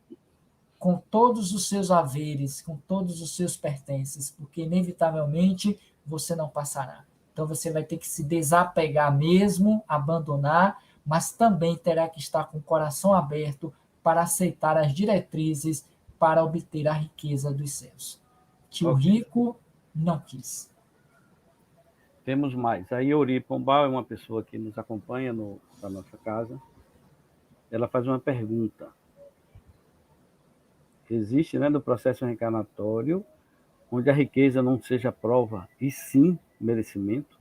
com todos os seus haveres, com todos os seus pertences, porque inevitavelmente você não passará. Então você vai ter que se desapegar mesmo, abandonar, mas também terá que estar com o coração aberto para aceitar as diretrizes para obter a riqueza dos céus, que o rico não quis. Temos mais. A Iori Pombal é uma pessoa que nos acompanha na nossa casa. Ela faz uma pergunta. Existe, né, no processo reencarnatório, onde a riqueza não seja prova, e sim merecimento?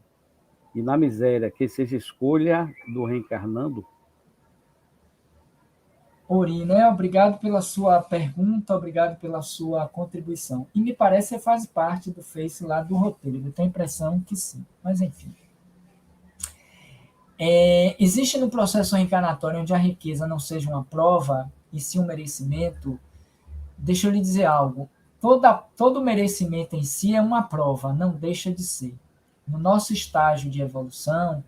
E na miséria, que seja escolha do reencarnando? Ori, né? Obrigado pela sua pergunta, obrigado pela sua contribuição. E me parece que faz parte do Face lá do roteiro. Eu tenho a impressão que sim, mas enfim. Existe no processo reencarnatório onde a riqueza não seja uma prova e sim um merecimento. Deixa eu lhe dizer algo. Todo merecimento em si é uma prova, não deixa de ser. No nosso estágio de evolução,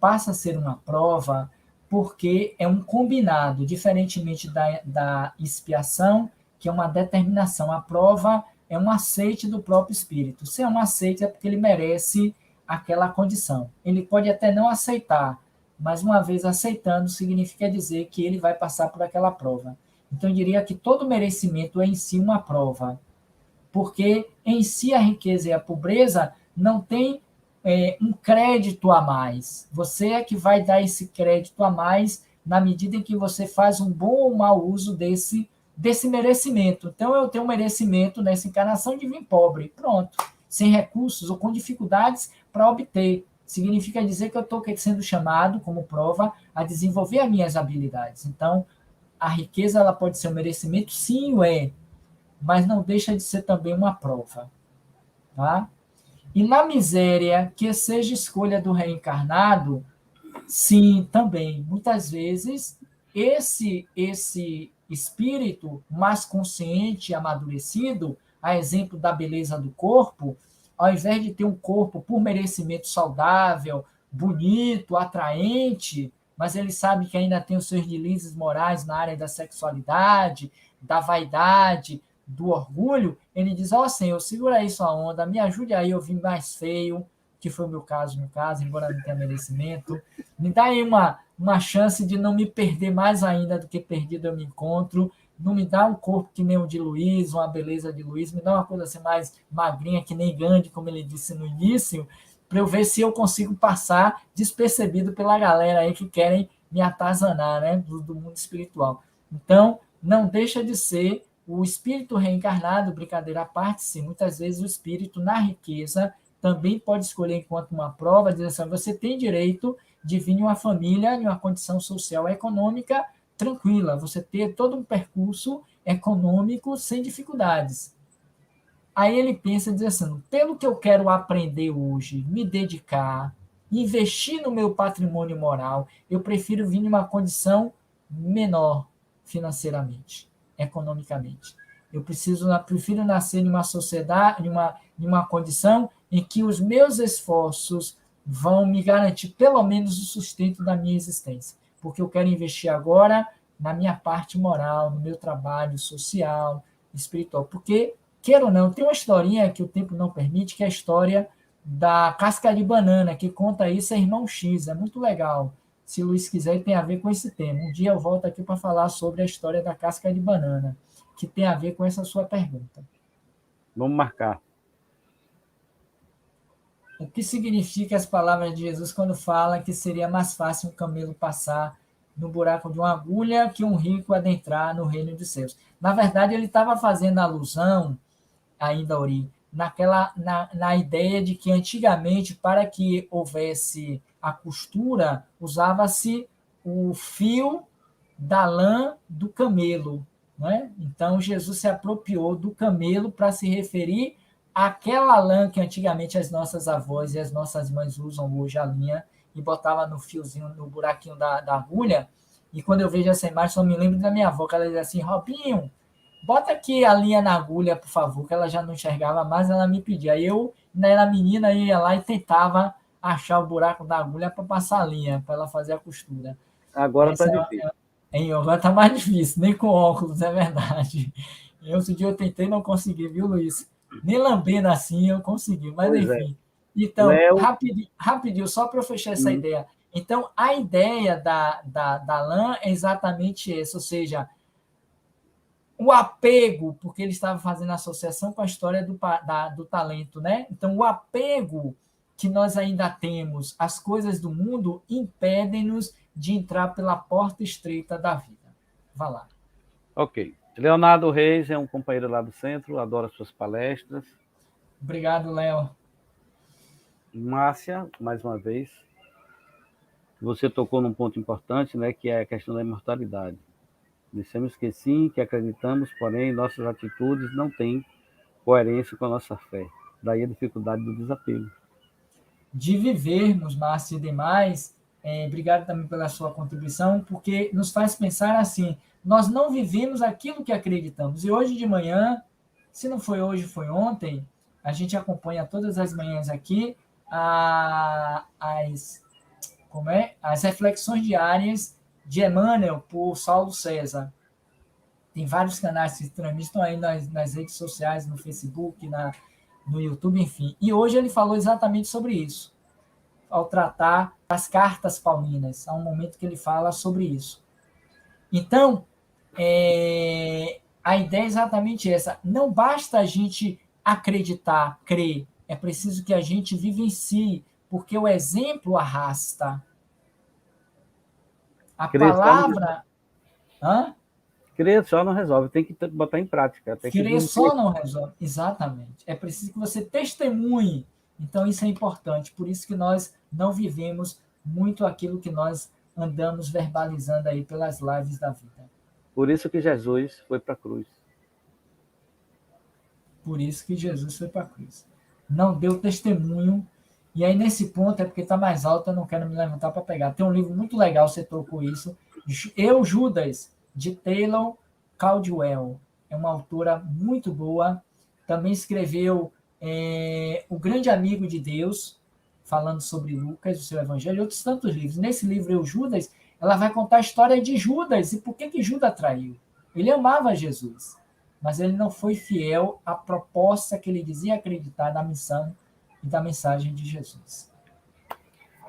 passa a ser uma prova porque é um combinado, diferentemente da expiação, que é uma determinação. A prova é um aceite do próprio espírito. Se é um aceite, é porque ele merece aquela condição. Ele pode até não aceitar, mas uma vez aceitando, significa dizer que ele vai passar por aquela prova. Então, eu diria que todo merecimento é em si uma prova, porque em si a riqueza e a pobreza não tem um crédito a mais. Você é que vai dar esse crédito a mais na medida em que você faz um bom ou mau uso desse merecimento. Então, eu tenho um merecimento nessa encarnação de vir pobre, pronto, sem recursos ou com dificuldades para obter. Significa dizer que eu estou sendo chamado, como prova, a desenvolver as minhas habilidades. Então, a riqueza ela pode ser um merecimento, sim, mas não deixa de ser também uma prova. Tá? E na miséria, que seja escolha do reencarnado, sim, também. Muitas vezes, esse espírito mais consciente e amadurecido, a exemplo da beleza do corpo, ao invés de ter um corpo por merecimento saudável, bonito, atraente, mas ele sabe que ainda tem os seus deslizes morais na área da sexualidade, da vaidade, do orgulho, ele diz, Senhor, segura aí sua onda, me ajude aí, eu vim mais feio, que foi o meu caso, embora não tenha merecimento, me dá aí uma chance de não me perder mais ainda do que perdido eu me encontro, não me dá um corpo que nem o de Luiz, uma beleza de Luiz, me dá uma coisa assim mais magrinha, que nem Gandhi, como ele disse no início, para eu ver se eu consigo passar despercebido pela galera aí que querem me atazanar, né, do mundo espiritual. Então, não deixa de ser o espírito reencarnado, brincadeira à parte, sim, muitas vezes o espírito na riqueza também pode escolher enquanto uma prova, dizer assim, você tem direito de vir em uma família, em uma condição social e econômica tranquila, você ter todo um percurso econômico sem dificuldades. Aí ele pensa e diz assim, pelo que eu quero aprender hoje, me dedicar, investir no meu patrimônio moral, eu prefiro vir em uma condição menor financeiramente, economicamente. Eu prefiro nascer em uma sociedade, em uma condição em que os meus esforços vão me garantir pelo menos o sustento da minha existência, porque eu quero investir agora na minha parte moral, no meu trabalho social, espiritual, porque queira ou não, tem uma historinha que o tempo não permite, que é a história da casca de banana, que conta isso, é Irmão X, é muito legal. Se o Luiz quiser, tem a ver com esse tema. Um dia eu volto aqui para falar sobre a história da casca de banana, que tem a ver com essa sua pergunta. Vamos marcar. o que significa as palavras de Jesus quando fala que seria mais fácil um camelo passar no buraco de uma agulha que um rico adentrar no reino dos céus. Na verdade, ele estava fazendo alusão, ainda, Ori, na ideia de que antigamente, para que houvesse a costura, usava-se o fio da lã do camelo. Né? Então, Jesus se apropriou do camelo para se referir àquela lã que antigamente as nossas avós e as nossas mães usam hoje, a linha, e botava no fiozinho, no buraquinho da agulha. E quando eu vejo essa imagem, só me lembro da minha avó, que ela dizia assim: Robinho, bota aqui a linha na agulha, por favor, que ela já não enxergava mais, ela me pedia. Aí eu, ainda era menina, ia lá e tentava achar o buraco da agulha para passar a linha, para ela fazer a costura. Agora está difícil. Agora está mais difícil, nem com óculos, é verdade. Outro dia eu tentei, não consegui, viu, Luiz? Nem lambendo assim eu consegui, mas pois enfim. Então, rapidinho, só para eu fechar essa ideia. Então, a ideia da lã é exatamente essa, ou seja, o apego, porque ele estava fazendo associação com a história do talento, né? Então, o apego que nós ainda temos às coisas do mundo impedem-nos de entrar pela porta estreita da vida. Vá lá. Ok. Leonardo Reis é um companheiro lá do centro, adora suas palestras. Obrigado, Léo. Márcia, mais uma vez, você tocou num ponto importante, né, que é a questão da imortalidade. Dissemos que sim, que acreditamos, porém nossas atitudes não têm coerência com a nossa fé. Daí a dificuldade do desapego. De vivermos, Márcia e demais, obrigado também pela sua contribuição, porque nos faz pensar assim, nós não vivemos aquilo que acreditamos. E hoje de manhã, se não foi hoje, foi ontem, a gente acompanha todas as manhãs aqui as reflexões diárias de Emmanuel por Saulo César. Tem vários canais que se transmitem aí nas redes sociais, no Facebook, no YouTube, enfim. E hoje ele falou exatamente sobre isso, ao tratar das cartas paulinas. Há um momento que ele fala sobre isso. Então, a ideia é exatamente essa. Não basta a gente acreditar, crer. É preciso que a gente vivencie, porque o exemplo arrasta. A palavra... Crer só não resolve, tem que botar em prática. Crer só não resolve, exatamente. É preciso que você testemunhe. Então, isso é importante. Por isso que nós não vivemos muito aquilo que nós andamos verbalizando aí pelas lives da vida. Por isso que Jesus foi para a cruz. Por isso que Jesus foi para a cruz. Não deu testemunho. E aí, nesse ponto, é porque está mais alto, eu não quero me levantar para pegar. Tem um livro muito legal, você tocou isso. Eu, Judas, de Taylor Caldwell. É uma autora muito boa. Também escreveu O Grande Amigo de Deus, falando sobre Lucas, o seu evangelho, e outros tantos livros. Nesse livro, Eu, Judas, ela vai contar a história de Judas e por que Judas traiu. Ele amava Jesus, mas ele não foi fiel à proposta que ele dizia acreditar na missão e da mensagem de Jesus.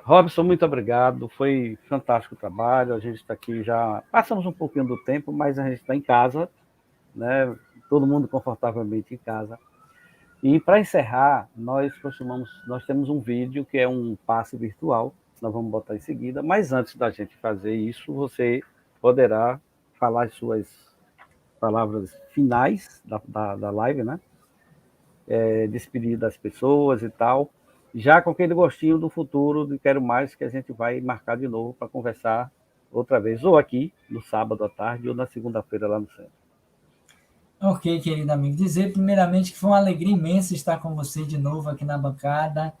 Robson, muito obrigado. Foi fantástico o trabalho. A gente está aqui já... Passamos um pouquinho do tempo, mas a gente está em casa, né? Todo mundo confortavelmente em casa. E para encerrar, nós temos um vídeo que é um passe virtual. Nós vamos botar em seguida. Mas antes da gente fazer isso, você poderá falar as suas palavras finais da live, né? Despedir das pessoas e tal. Já com aquele gostinho do futuro, de quero mais, que a gente vai marcar de novo para conversar outra vez, ou aqui, no sábado à tarde, ou na segunda-feira lá no centro. Ok, querido amigo. Dizer primeiramente que foi uma alegria imensa estar com você de novo aqui na bancada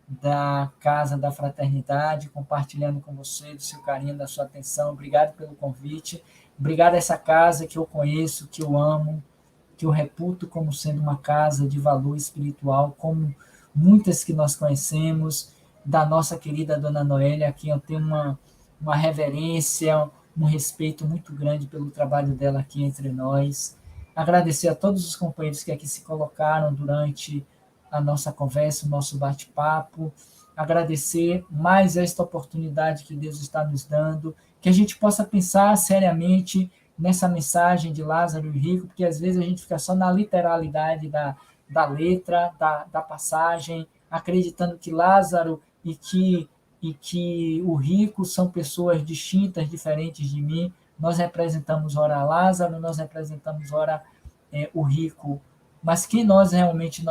da Casa da Fraternidade, compartilhando com você do seu carinho, da sua atenção. Obrigado pelo convite. Obrigado a essa casa que eu conheço, que eu amo, que eu reputo como sendo uma casa de valor espiritual, como muitas que nós conhecemos, da nossa querida Dona Noélia, a quem eu tenho uma reverência, um respeito muito grande pelo trabalho dela aqui entre nós. Agradecer a todos os companheiros que aqui se colocaram durante a nossa conversa, o nosso bate-papo. Agradecer mais esta oportunidade que Deus está nos dando, que a gente possa pensar seriamente nessa mensagem de Lázaro e Rico, porque às vezes a gente fica só na literalidade da letra, da passagem, acreditando que Lázaro e que o rico são pessoas distintas, diferentes de mim. Nós representamos ora Lázaro, nós representamos ora o rico, mas quem nós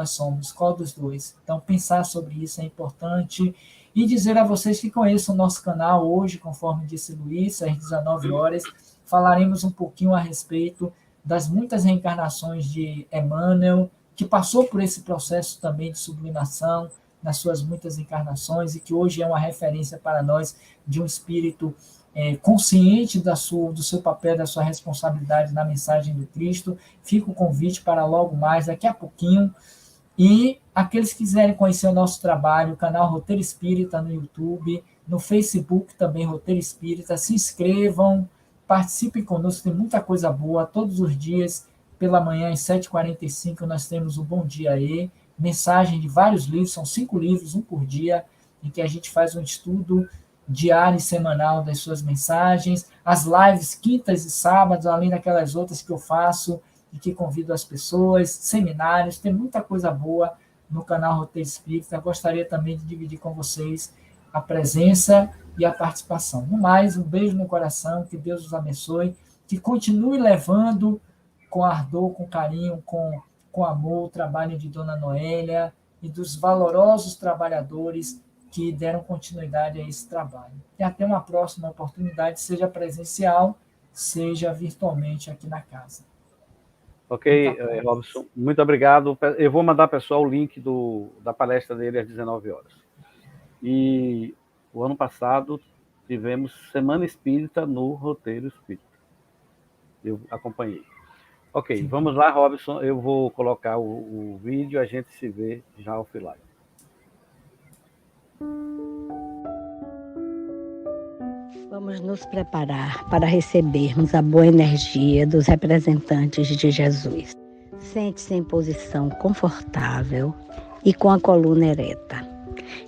somos? Qual dos dois? Então, pensar sobre isso é importante. E dizer a vocês que conheçam o nosso canal hoje, conforme disse Luiz, às 19 horas, falaremos um pouquinho a respeito das muitas reencarnações de Emmanuel, que passou por esse processo também de sublimação, nas suas muitas encarnações, e que hoje é uma referência para nós de um espírito consciente do seu papel, da sua responsabilidade na mensagem do Cristo. Fica o convite para logo mais, daqui a pouquinho. E aqueles que quiserem conhecer o nosso trabalho, o canal Roteiro Espírita no YouTube, no Facebook também Roteiro Espírita, se inscrevam, participem conosco, tem muita coisa boa. Todos os dias, pela manhã, às 7h45, nós temos o Bom Dia Aí, mensagem de vários livros, são 5 livros, um por dia, em que a gente faz um estudo diário e semanal das suas mensagens, as lives quintas e sábados, além daquelas outras que eu faço e que convido as pessoas, seminários, tem muita coisa boa no canal Roteiro Espírita. Gostaria também de dividir com vocês a presença e a participação. No mais, um beijo no coração, que Deus os abençoe, que continue levando com ardor, com carinho, com amor o trabalho de Dona Noélia e dos valorosos trabalhadores que deram continuidade a esse trabalho. E até uma próxima oportunidade, seja presencial, seja virtualmente aqui na casa. Ok, Robson, muito obrigado. Eu vou mandar, pessoal, o link da palestra dele às 19 horas. E o ano passado tivemos Semana Espírita no Roteiro Espírita. Eu acompanhei. Ok, sim. Vamos lá, Robson. Eu vou colocar o vídeo, a gente se vê já offline. Vamos nos preparar para recebermos a boa energia dos representantes de Jesus. Sente-se em posição confortável e com a coluna ereta.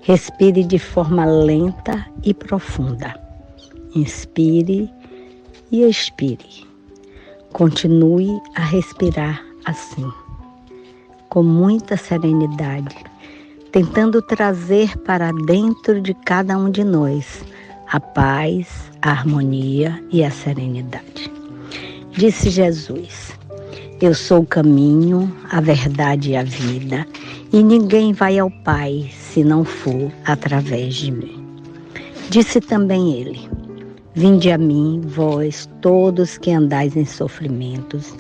Respire de forma lenta e profunda. Inspire e expire. Continue a respirar assim, com muita serenidade, tentando trazer para dentro de cada um de nós a paz, a harmonia e a serenidade. Disse Jesus: eu sou o caminho, a verdade e a vida, e ninguém vai ao Pai se não for através de mim. Disse também ele: vinde a mim, vós todos que andais em sofrimentos,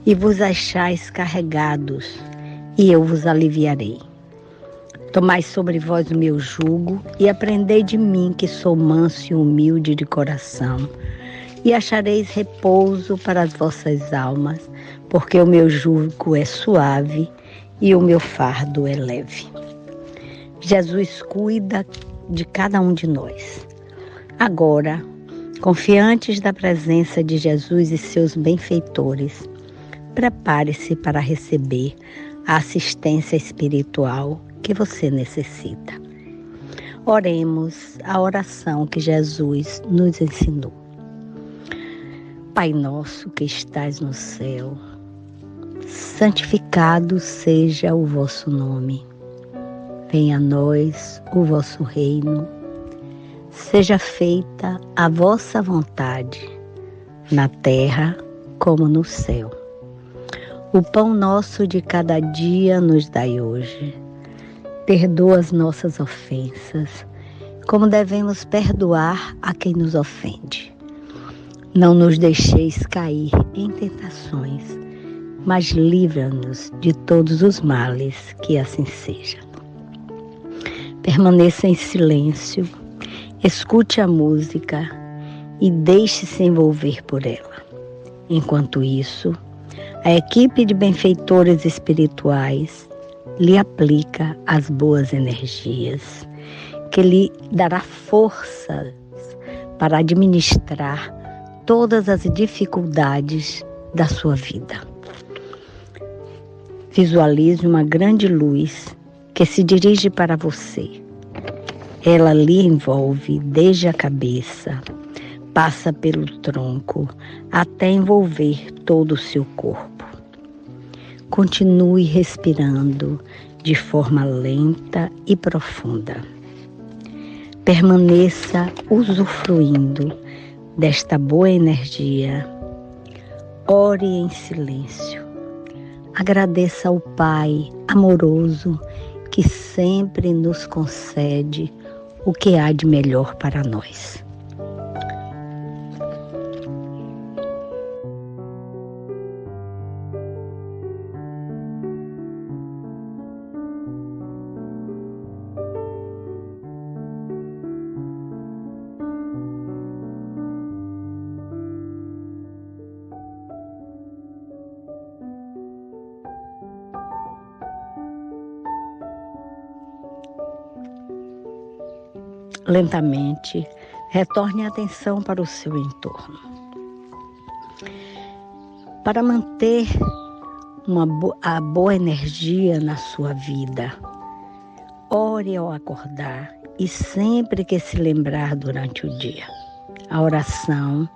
e vos achais carregados, e eu vos aliviarei. Tomai sobre vós o meu jugo e aprendei de mim, que sou manso e humilde de coração, e achareis repouso para as vossas almas, porque o meu jugo é suave e o meu fardo é leve. Jesus cuida de cada um de nós. Agora, confiantes da presença de Jesus e seus benfeitores, prepare-se para receber a assistência espiritual que você necessita. Oremos a oração que Jesus nos ensinou. Pai nosso que estais no céu, santificado seja o vosso nome. Venha a nós o vosso reino. Seja feita a vossa vontade, na terra como no céu. O pão nosso de cada dia nos dai hoje. Perdoa as nossas ofensas, como devemos perdoar a quem nos ofende. Não nos deixeis cair em tentações, mas livra-nos de todos os males, que assim seja. Permaneça em silêncio, escute a música e deixe-se envolver por ela. Enquanto isso, a equipe de benfeitores espirituais lhe aplica as boas energias, que lhe dará forças para administrar todas as dificuldades da sua vida. Visualize uma grande luz que se dirige para você. Ela lhe envolve desde a cabeça, passa pelo tronco, até envolver todo o seu corpo. Continue respirando de forma lenta e profunda. Permaneça usufruindo desta boa energia. Ore em silêncio. Agradeça ao Pai amoroso que sempre nos concede o que há de melhor para nós. Lentamente, retorne a atenção para o seu entorno. Para manter a boa energia na sua vida, ore ao acordar e sempre que se lembrar durante o dia. A oração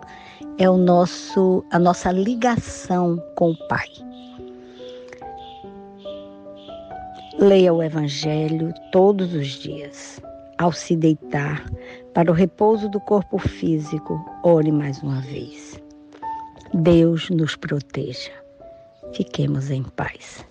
é a nossa ligação com o Pai. Leia o Evangelho todos os dias. Ao se deitar para o repouso do corpo físico, ore mais uma vez. Deus nos proteja. Fiquemos em paz.